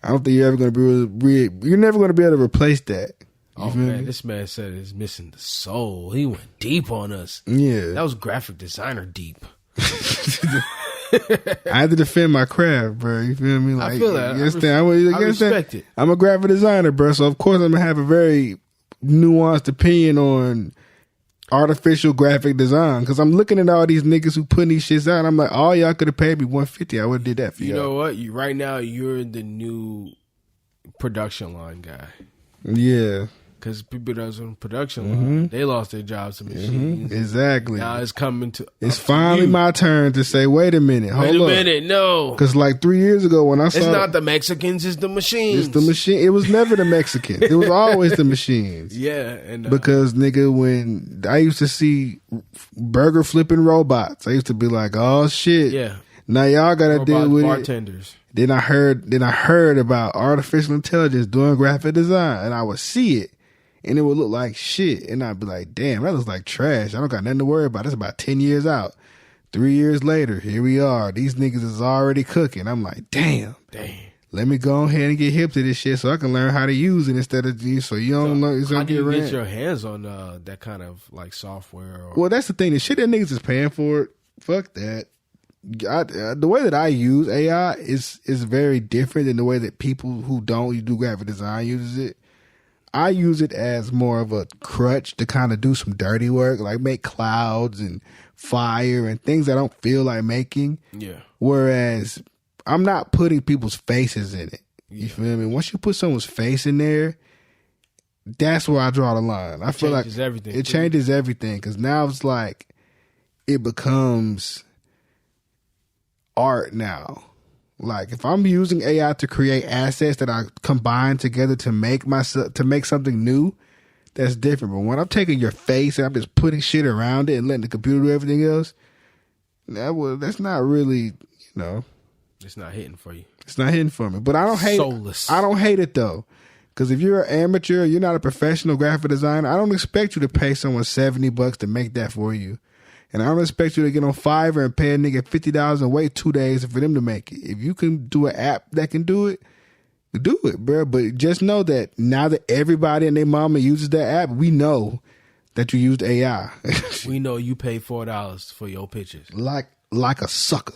I don't think you're ever going to be you're never going to be able to replace that. Oh man, this man said it's missing the soul. He went deep on us. Yeah. That was graphic designer deep. I had to defend my craft, bro. You feel me? Like, I feel that. I respect it. I'm a graphic designer, bro. So of course I'm gonna have a very nuanced opinion on artificial graphic design because I'm looking at all these niggas who putting these shits out. And I'm like, oh, y'all could have paid me $150. I would have did that for you. You know what? Right now you're the new production line guy. Yeah. Because people that was on production line, they lost their jobs to machines. Exactly. Now it's coming to. It's finally my turn to say, wait a minute, hold up. Wait a minute, no. Because like 3 years ago when I saw, it's not the Mexicans, it's the machines. It's the machine. It was never the Mexicans. It was always the machines. Yeah, and because nigga, when I used to see burger flipping robots, I used to be like, oh shit. Yeah. Now y'all got to deal with bartenders. Then I heard about artificial intelligence doing graphic design, and I would see it, and it would look like shit, and I'd be like, damn, that looks like trash. I don't got nothing to worry about. It's about 10 years out. 3 years later, here we are. These niggas is already cooking. I'm like, damn. Let me go ahead and get hip to this shit so I can learn how to use it instead of so you don't learn. How do you get your hands on that kind of like software? Well, that's the thing. The shit that niggas is paying for it, fuck that. The way that I use AI is very different than the way that people who don't do graphic design uses it. I use it as more of a crutch to kind of do some dirty work, like make clouds and fire and things I don't feel like making. Yeah. Whereas I'm not putting people's faces in it. You feel me? Once you put someone's face in there, that's where I draw the line. I feel like it changes everything because now it's like it becomes art now. Like if I'm using AI to create assets that I combine together to make something new, that's different. But when I'm taking your face and I'm just putting shit around it and letting the computer do everything else, that's not really, it's not hitting for you. It's not hitting for me. But I don't hate Soulless. I don't hate it though. Because if you're an amateur, you're not a professional graphic designer, I don't expect you to pay someone $70 to make that for you. And I don't expect you to get on Fiverr and pay a nigga $50 and wait 2 days for them to make it. If you can do an app that can do it, bro. But just know that now that everybody and their mama uses that app, we know that you used AI. We know you paid $4 for your pictures. Like a sucker.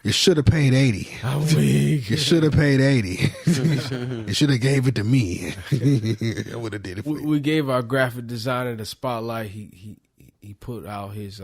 You should have paid $80. I'm weak. You should have paid $80. You should have gave it to me. I would have did it for you. We gave our graphic designer the spotlight. He put out his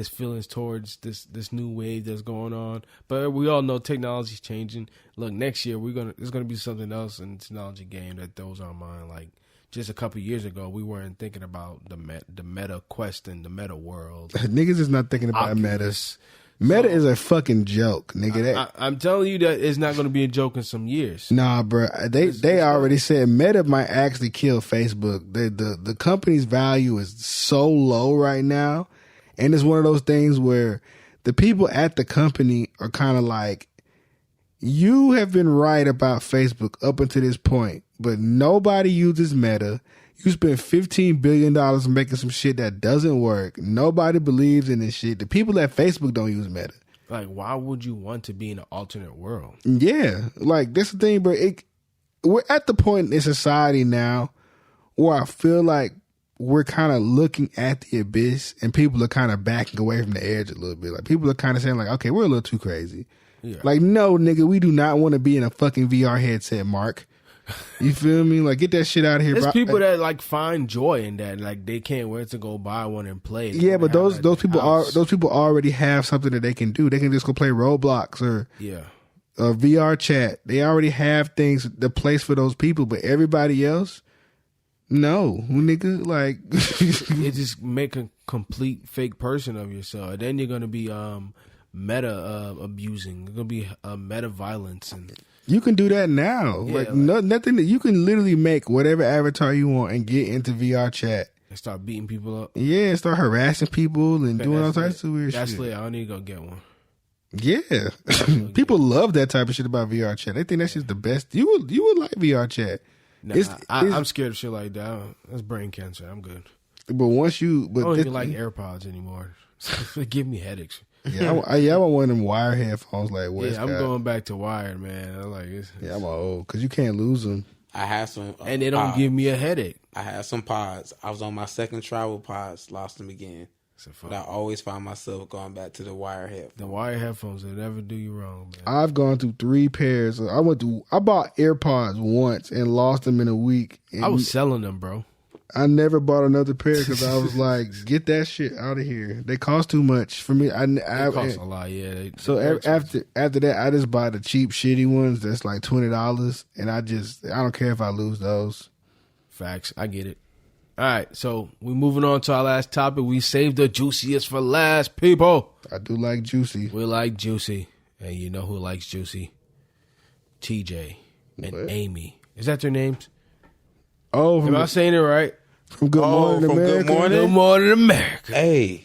feelings towards this new wave that's going on. But we all know technology's changing. Look, next year there's gonna be something else in the technology game that throws our mind. Like just a couple years ago, we weren't thinking about the meta quest and the meta world. Niggas is not thinking about metas. Meta is a fucking joke, nigga. I'm telling you that it's not going to be a joke in some years. Nah, bro. They already said Meta might actually kill Facebook. The company's value is so low right now, and it's one of those things where the people at the company are kind of like, you have been right about Facebook up until this point, but nobody uses Meta. You spent $15 billion making some shit that doesn't work. Nobody believes in this shit. The people at Facebook don't use Meta. Like, why would you want to be in an alternate world? Yeah. Like, that's the thing, bro. We're at the point in society now where I feel like we're kind of looking at the abyss and people are kind of backing away from the edge a little bit. Like, people are kind of saying, like, okay, we're a little too crazy. Yeah. Like, no, nigga, we do not want to be in a fucking VR headset, Mark. You feel me? Like, get that shit out of here. There's people that like find joy in that. Like, they can't wait to go buy one and play it. Yeah, but those people already have something that they can do. They can just go play Roblox or VR chat. They already have things, the place for those people. But everybody else, no, nigga. Like, it just make a complete fake person of yourself. And then you're gonna be meta abusing. You're gonna be meta violence and. You can do that now. Nothing that you can literally make whatever avatar you want and get into VR chat. And start beating people up. Yeah, start harassing people and doing all types of weird shit. That's lit. I don't need to go get one. Yeah. People love that type of shit about VR chat. They think that shit's the best. You would like VR chat. Nah, I'm scared of shit like that. That's brain cancer. I'm good. But once you... I don't even like AirPods anymore. They give me headaches. Yeah, I want one of them wire headphones like West. Yeah, I'm going back to wired, man. I'm old because you can't lose them. I have some, and they don't give me a headache. I had some pods. I was on my second travel pods, lost them again. But I always find myself going back to the wire headphones. The wire headphones will never do you wrong, man. I've gone through 3 pairs. I bought AirPods once and lost them in a week. I was selling them, bro. I never bought another pair because I was like, get that shit out of here. They cost too much for me. They cost a lot, yeah. After that, I just buy the cheap, shitty ones that's like $20, and I don't care if I lose those. Facts. I get it. All right, so we're moving on to our last topic. We saved the juiciest for last, people. I do like juicy. We like juicy. And you know who likes juicy? TJ and Amy. Is that their names? Oh, am I saying it right? From Good Morning America. Good Morning America. Hey.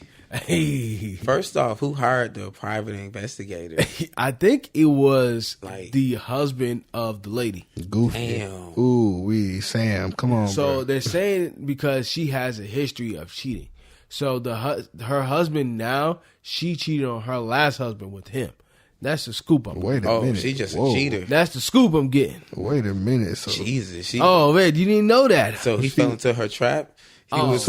First off, who hired the private investigator? I think it was the husband of the lady. Goofy. Damn. Ooh, Sam. Come on, So they're saying because she has a history of cheating. So her husband now, she cheated on her last husband with him. That's the scoop I'm getting. Wait a minute. She's just a cheater. That's the scoop I'm getting. Wait a minute. So. Jesus. Oh, man, you didn't know that. So he fell into her trap. He was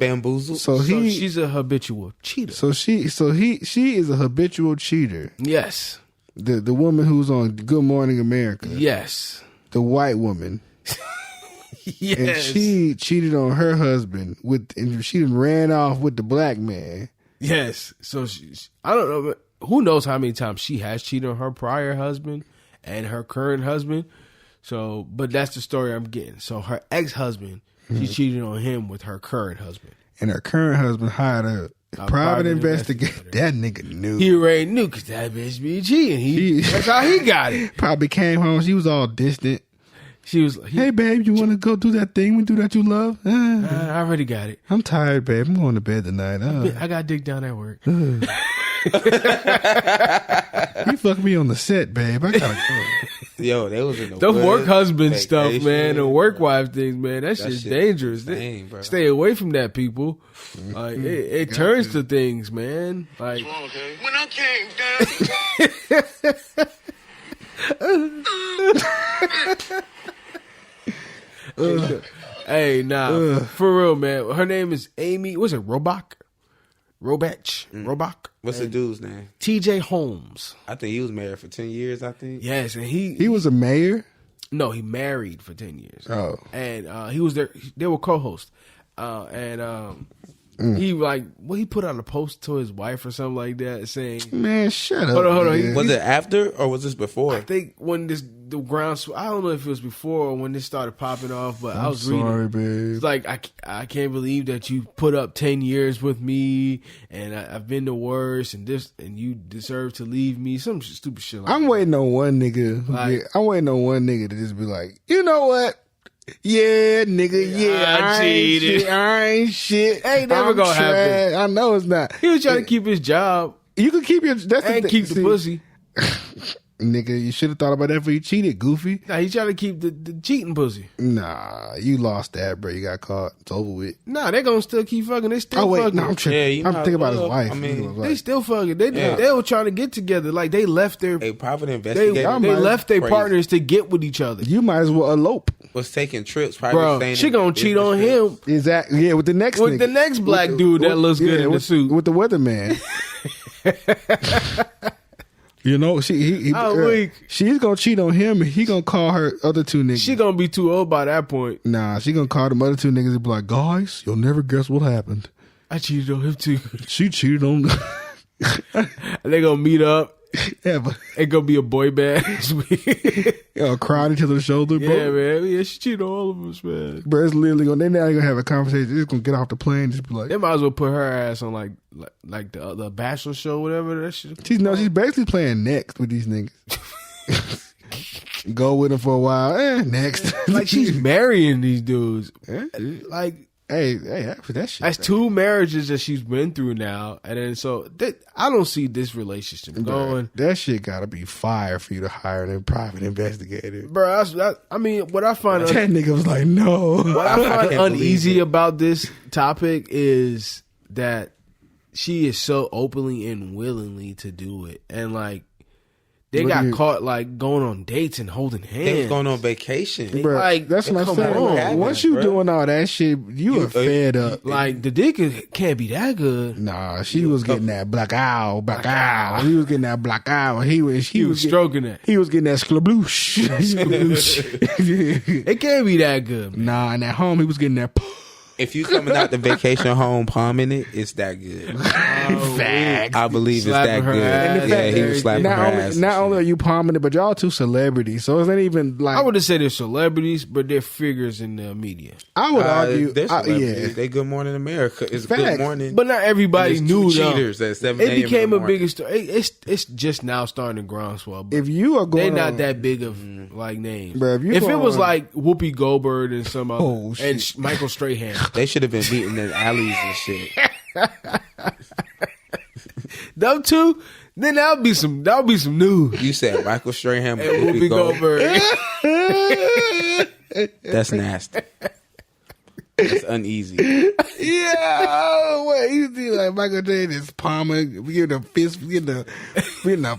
bamboozled. So she's a habitual cheater. So she is a habitual cheater. Yes. The woman who's on Good Morning America. Yes. The white woman. Yes. And she cheated on her husband and she ran off with the black man. Yes. So I don't know, but who knows how many times she has cheated on her prior husband and her current husband. So, but that's the story I'm getting. So her ex-husband, she cheated on him with her current husband. And her current husband hired a private investigator. That nigga knew. He already knew because that bitch be cheating. That's how he got it. Probably came home. She was all distant. She was hey, babe, you want to go do that thing we do that you love? I already got it. I'm tired, babe. I'm going to bed tonight. I got dick down at work. You fucked me on the set, babe. I gotta go. Yo, they was in the work husband stuff, man. The work wife things, man. That shit's dangerous. Stay away from that, people. Like it turns to things, man. Like when I came down. Hey, nah, for real, man. Her name is Amy. What's it? Robach. What's the dude's name? TJ Holmes. I think he was married for 10 years, I think. Yes, and he was a mayor? No, he married for 10 years. Oh. And he was there. They were co-hosts. He he put out a post to his wife or something like that saying, man, shut up. Hold on. Was it after or was this before? I think when the ground, I don't know if it was before or when this started popping off, but I was sorry, reading. Babe. It's like, I can't believe that you put up 10 years with me and I've been the worst and you deserve to leave me. Some stupid shit like I'm waiting on one nigga. I'm waiting on one nigga to just be like, you know what? Yeah, nigga, I cheated. I ain't shit. Ain't never gonna happen. I know it's not. He was trying to keep his job. You can keep your keep the pussy. Nigga, you should have thought about that before you cheated, goofy. Nah, he trying to keep the cheating pussy. Nah, you lost that, bro. You got caught. It's over with. Nah, they gonna still keep fucking. They still fucking. No, I'm tripping. Yeah, I'm thinking about his wife. I mean, they still fucking. They were trying to get together. Like they left their private investigator. They left their partners to get with each other. You might as well elope. Was taking trips. Bro, she gonna cheat on him. Exactly. Yeah, with the next nigga. The next black dude that looks good in the suit with the weatherman. You know, she's gonna cheat on him, and he gonna call her other two niggas. She gonna be too old by that point. Nah, she gonna call them other two niggas and be like, "Guys, you'll never guess what happened. I cheated on him too. She cheated on." And they gonna meet up. Yeah, but it gonna be a boy band. Crying each other's shoulder, bro. Yeah, man. Yeah, she cheated on all of us, man. Bro, it's literally they're not gonna have a conversation. They're just gonna get off the plane and just be like, they might as well put her ass on like the Bachelor show, whatever that shit. She's basically playing next with these niggas. Go with them for a while, next. Like she's marrying these dudes. Like. Hey, that shit. That's two marriages that she's been through now, and then I don't see this relationship going. That shit gotta be fire for you to hire a private investigator, bro. I mean, what I find that nigga was like, no. What I find uneasy about this topic is that she is so openly and willingly to do it, and like. They got caught like going on dates and holding hands. They was going on vacation. Bro, like, that's what I'm saying. Once you doing all that shit, you are fed up. Like the dick can't be that good. Nah, she was getting that black owl. He was getting that black owl. He was stroking that. He was getting that sklabloosh. It can't be that good, man. Nah, and at home he was getting that. If you coming out the vacation home palming it, it's that good. Facts. I believe it's that good. And Yeah, he was slapping her ass. Not only are you palming it, but y'all two celebrities, so it's not even like I wouldn't say they're celebrities, but they're figures in the media. I would argue. They're celebrities. Yeah, They Good Morning America. It's Facts. Good Morning. But not everybody And knew there's two though. cheaters at 7 It a.m. became in a the bigger story. It's just now starting to groundswell. But if you are they're going, not that big of like names. Bruh, if it was going- like Whoopi Goldberg and some other, Oh, shit. and Michael Strahan, They should have been meeting in alleys and shit. them two, then that'll be some news. You said Michael Strahan, And Whoopi Goldberg. That's nasty. That's uneasy. Yeah, what you see like Michael J. Is Palmer, we give the fist, we get the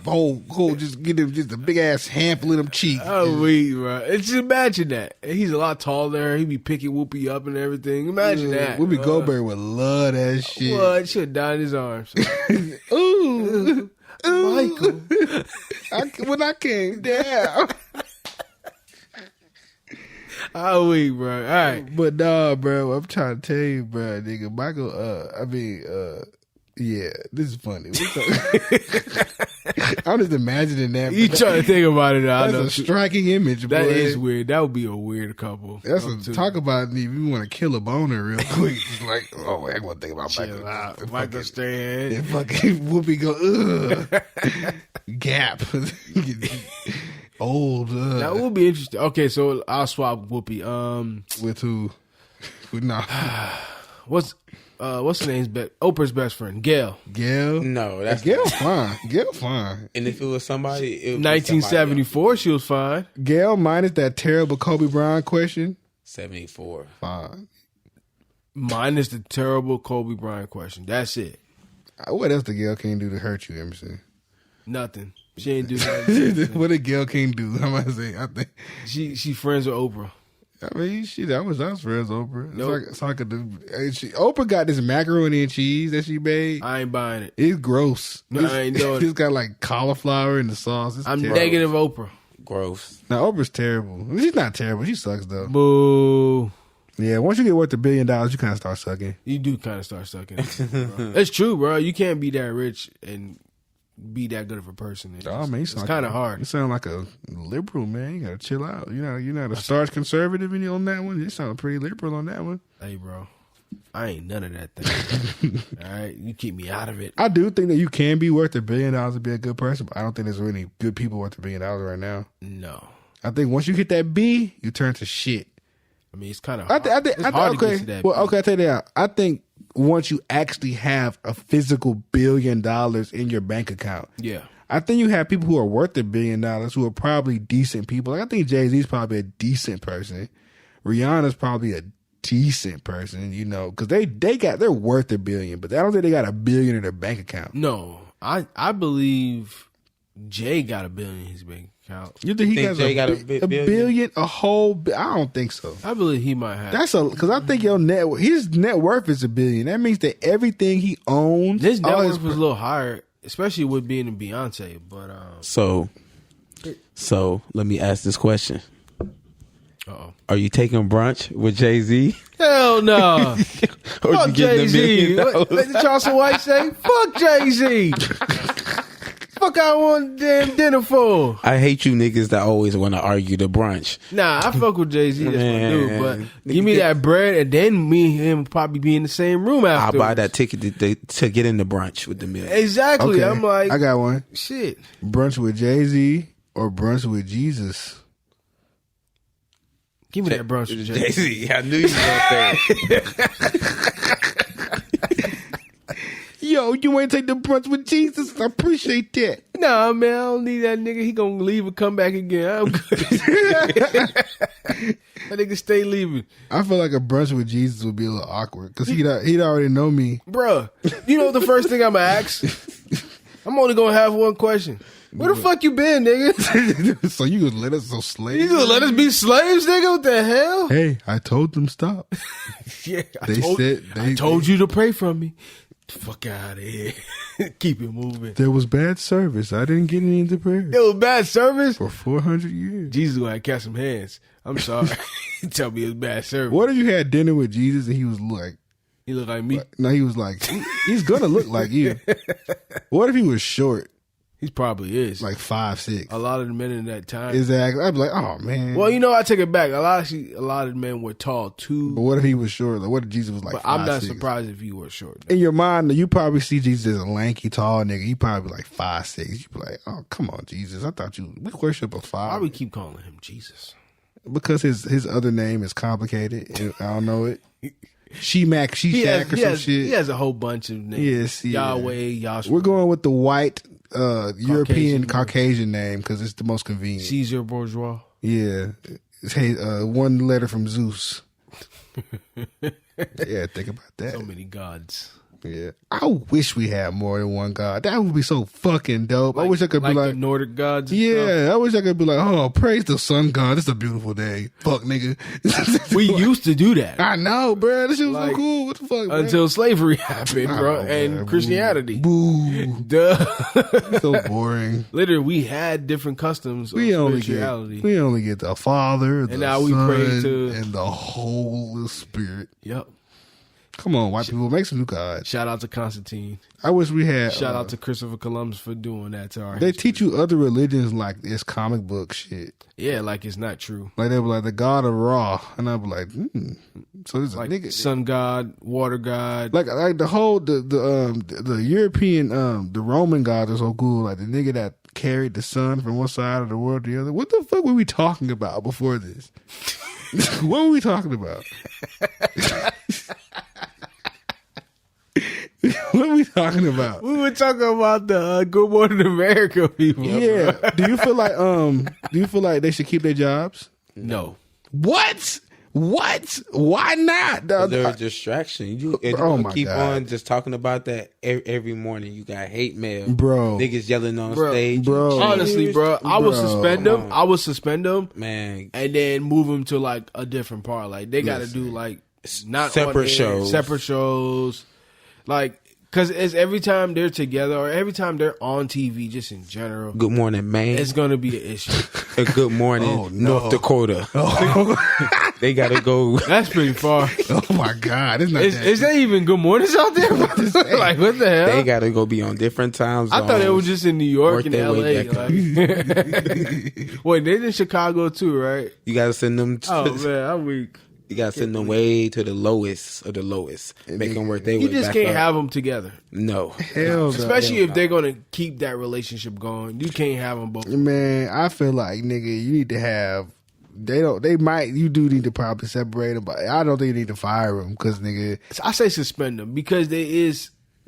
whole, just get him just a big ass handful of them cheeks. Oh, wait, bro. Just imagine that. And he's a lot taller. He be picking Whoopi up and everything. Imagine that. Whoopi Goldberg would love that shit. What? She would die in his arms. Ooh, Michael. when I came down. Oh, wait, bro. All right. But nah, bro, I'm trying to tell you, bro, nigga, Michael. Yeah, this is funny. I'm just imagining that. You trying to think about it now. I know. That's a striking image, bro. That is weird. That would be a weird couple. That's talk about if you want to kill a boner real quick. It's like, oh, wait, I want to think about Chill Michael. out. Michael Strahan. And fucking Whoopi go, ugh. Gap. Old. That would be interesting. Okay, so I'll swap Whoopi. With who? With nah. What's her name's Oprah's best friend? Gail. Gail? No, that's Gail fine. Gail fine. And if it was somebody, it would be 1974, she was fine. Gail minus that terrible Kobe Bryant question. 74. Fine. Minus the terrible Kobe Bryant question. That's it. What else the Gail can't do to hurt you, Emerson? Nothing. She ain't do nothing. What did Gail can't do? I'm about to say, I think She friends with Oprah. I mean, shit, I was friends with Oprah. Nope. It's like Oprah got this macaroni and cheese that she made. I ain't buying it. It's gross. No, I ain't doing it. It's got like cauliflower in the sauce. It's I'm terrible. negative Oprah. Gross. Now Oprah's terrible. She's not terrible. She sucks though. Boo. Yeah, once you get worth $1 billion, you kind of start sucking. You do kind of start sucking. It's true, bro. You can't be that rich and be that good of a person. It's kind of hard. You sound like a liberal, man. You gotta chill out. You're not a starch conservative on that one. You sound pretty liberal on that one. Hey, bro. I ain't none of that thing. All right? You keep me out of it. I do think that you can be worth $1 billion and be a good person, but I don't think there's really good people worth $1 billion right now. No. I think once you hit that B, you turn to shit. I mean, it's kind of hard. It's hard to get to that. Well, okay, I'll tell you that. I think once you actually have a physical $1 billion in your bank account. Yeah. I think you have people who are worth $1 billion who are probably decent people. Like I think Jay-Z's probably a decent person. Rihanna's probably a decent person, because they're worth $1 billion, but I don't think they got $1 billion in their bank account. No. I believe Jay got $1 billion in his bank account. You think he Jay got a billion? A whole? I don't think so. I believe he might have. Because I think his net worth is $1 billion. That means that everything he owns, His net worth was a little higher, especially with being in Beyonce. But So let me ask this question. uh-oh. Are you taking brunch with Jay-Z? Hell no. Or Fuck you getting $1 Jay-Z. million? What did Charleston White say? Fuck Jay-Z. Fuck I want damn dinner for? I hate you niggas that always want to argue the brunch. Nah, I fuck with Jay-Z. That's my Man. dude. But give me that bread and then me and him probably be in the same room I'll after. buy that ticket to get in the brunch with the million. Exactly. Okay, I'm like, I got one. shit. Brunch with Jay-Z or brunch with Jesus? Give me that brunch with Jay-Z. Jay-Z, I knew you were going to Yo, you ain't take the brunch with Jesus? I appreciate that. Nah, man, I don't need that nigga. He gonna leave and come back again. I'm good. That nigga stay leaving. I feel like a brunch with Jesus would be a little awkward because he'd already know me. Bruh, you know the first thing I'm gonna ask? I'm only gonna have one question. Where the fuck you been, nigga? So you gonna let us so slaves? You gonna let us be slaves, nigga? What the hell? Hey, I told them stop. Yeah, I told you to pray for me. Fuck out of here. Keep it moving. There was bad service. I didn't get any of the prayer. It was bad service? For 400 years. Jesus gonna catch some hands. I'm sorry. Tell me it was bad service. What if you had dinner with Jesus and he was like... He looked like me? No, he was like... He's gonna look like you. What if he was short? He probably is. Like 5'6". A lot of the men in that time. Exactly. I'd be like, oh, man. Well, I take it back. A lot of the men were tall, too. But what if he was short? Like, what if Jesus was like 5'6"? I'm not surprised if he was short. In your mind, you probably see Jesus as a lanky, tall nigga. He probably like 5'6". You be like, oh, come on, Jesus. I thought we worship a father. Why we keep calling him Jesus? Because his other name is complicated. And I don't know it. She-Mac, She-Shack or some shit. He has a whole bunch of names. Yes, yeah. Yahweh, Yahshua. We're going with the white European Caucasian name because it's the most convenient. Caesar Bourgeois. Yeah. Hey, one letter from Zeus. Yeah, think about that. So many gods. Yeah, I wish we had more than one god. That would be so fucking dope. I wish I could be like the Nordic gods. Yeah, I wish I could be like, oh, praise the sun god. It's a beautiful day. Fuck, nigga. We used to do that. I know, bro. This shit was so cool. What the fuck, until slavery happened, bro, and Christianity. Boo. Duh. So boring. Literally, we had different customs. We only get the Father, the now we Son, pray to and the Holy Spirit. Yep. Come on, white people, make some new gods. Shout out to Constantine. I wish we had. Shout out to Christopher Columbus for doing that to our They history. teach you other religions like it's comic book shit. Yeah, like it's not true. Like they were like the god of Ra, and I'd be like, so there's like a nigga, sun god, water god. like the whole the European the Roman gods are so cool. Like the nigga that carried the sun from one side of the world to the other. What the fuck were we talking about before this? What were we talking about? What are we talking about? We were talking about the Good Morning America people. Yeah. Do you feel like they should keep their jobs? No. What? Why not? They're a distraction. You keep God. on just talking about that every morning. You got hate mail, bro. Niggas yelling on stage, bro. Honestly, bro, I would suspend them. Man, and then move them to like a different part. Like they got to do like not separate shows, like. Because it's every time they're together or every time they're on TV, just in general. Good morning, man. It's going to be an issue. A good morning, North Dakota. They got to go. That's pretty far. Oh, my God. Is there even good mornings out there? Like, what the hell? They got to go be on different time zones. I thought they were just in New York and L.A. Like, wait, they're in Chicago too, right? You got to send them. Oh, man, I'm weak. You got to send them way to the lowest of the lowest. Make them work their way You just can't have them together. No. Hell Especially if they're going to keep that relationship going. You can't have them both. Man, I feel like, nigga, you need to have... You do need to probably separate them, but I don't think you need to fire them because, nigga... I say suspend them because they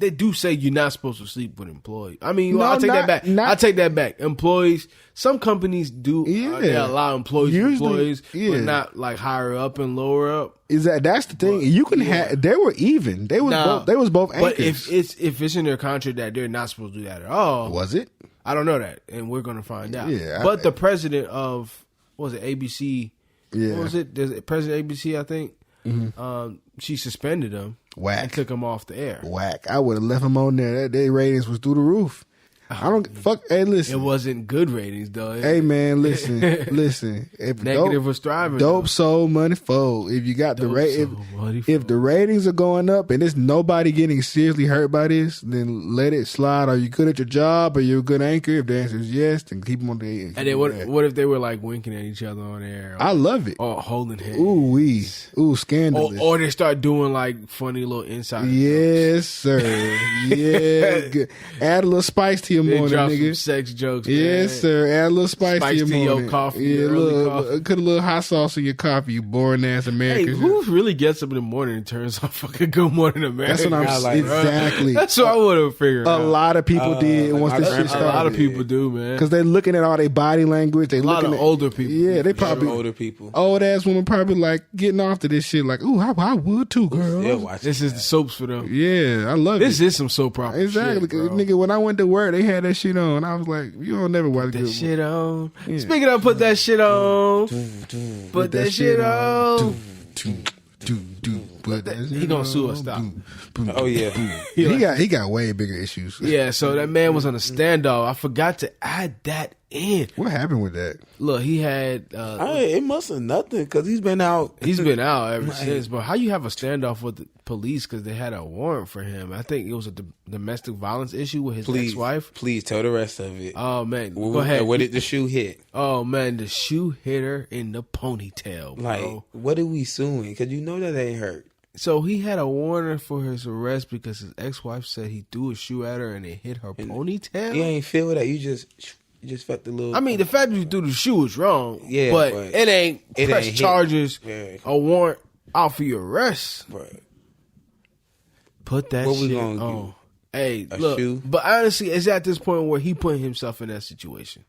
do say you're not supposed to sleep with employees. I mean, I'll take that back. I take that back. Employees, some companies do they allow employees, but not like higher up and lower up. That's the thing. You can have. They were even. They was both anchors. But if it's in their contract that they're not supposed to do that at all, was it? I don't know that, and we're gonna find out. Yeah, but the president of what was it ABC? Yeah, what was it? President ABC, I think. Mm-hmm. She suspended him. Whack. And took him off the air. Whack. I would have left him on there. Their ratings was through the roof. I don't fuck. Hey, listen. It wasn't good ratings though. Hey man, listen. If negative was thriving. Dope sold money fold. If you got the if the ratings are going up and there's nobody getting seriously hurt by this, then let it slide. Are you good at your job? Are you a good anchor? If the answer is yes, then keep them on the air. And then what if they were like winking at each other on air? I love it. Or holding hands. Ooh, scandalous. Or they start doing like funny little inside. Yes, sir. Yeah. Add a little spice to your morning, nigga. Some sex jokes. Yes, man. sir. Add a little spice to your morning. Your coffee. Yeah, Coffee. Put a little hot sauce in your coffee, you boring ass American. Hey, who really gets up in the morning and turns on fucking Good Morning America? That's what I'm saying. Exactly. That's what I would have figured out. A lot of people did once this shit started. A lot of people do, man. Because they're looking at all their body language. They a lot looking of at older people. Yeah, they probably older people. Old ass women probably like getting off to this shit. Like, ooh, I would too, girl. This is the soaps for them. Yeah, I love this. This is some soap opera. Exactly, shit, bro. Nigga. When I went to work, they had that shit on. I was like, you don't never watch that shit on. Yeah. Speaking of put that shit on, put that shit on. He gonna sue us. Stop. Oh yeah, he got way bigger issues. Yeah, so that man was on a standoff. I forgot to add that in. What happened with that? Look, he had. It must have nothing because he's been out. He's been out ever since. But how you have a standoff with the police because they had a warrant for him? I think it was a domestic violence issue with his ex-wife. Please tell the rest of it. Oh man, go ahead. Where did the shoe hit? Oh man, the shoe hit her in the ponytail, bro. Like, what are we suing? Because you know that ain't hurt. So he had a warrant for his arrest because his ex-wife said he threw a shoe at her and it hit her ponytail. You ain't feel that. You just felt the little. I mean, the fact that you threw the shoe is wrong. Yeah, but it ain't press charges. A warrant out for your arrest. Right. Put that shit on. Hey, look. Shoe? But honestly, it's at this point where he put himself in that situation.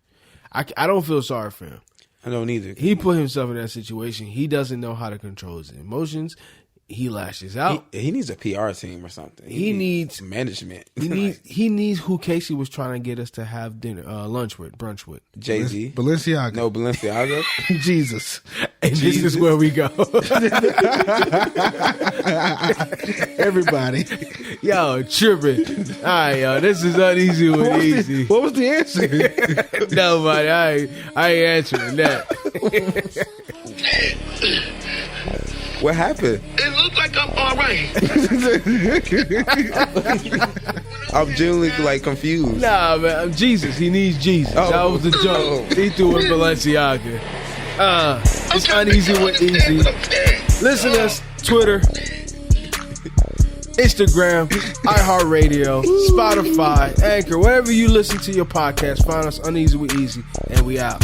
I don't feel sorry for him. I don't either. He put himself in that situation. He doesn't know how to control his emotions. He lashes out. He needs a PR team or something. He needs management. He needs who Casey was trying to get us to have dinner, brunch with. Jay-Z. Balenciaga. No, Balenciaga. Jesus. And this is where we go. Everybody. Yo, tripping. All right, yo, this is Uneazy with Eazy. What was the answer? Nobody. I ain't answering that. What happened? It looks like I'm all right. I'm genuinely like confused. Nah, man, I'm Jesus. He needs Jesus. That was the joke. He threw in Balenciaga. It's Uneazy with Eazy. Listen to us, Twitter, Instagram, iHeartRadio, Spotify, Anchor, wherever you listen to your podcast. Find us Uneazy with Eazy, and we out.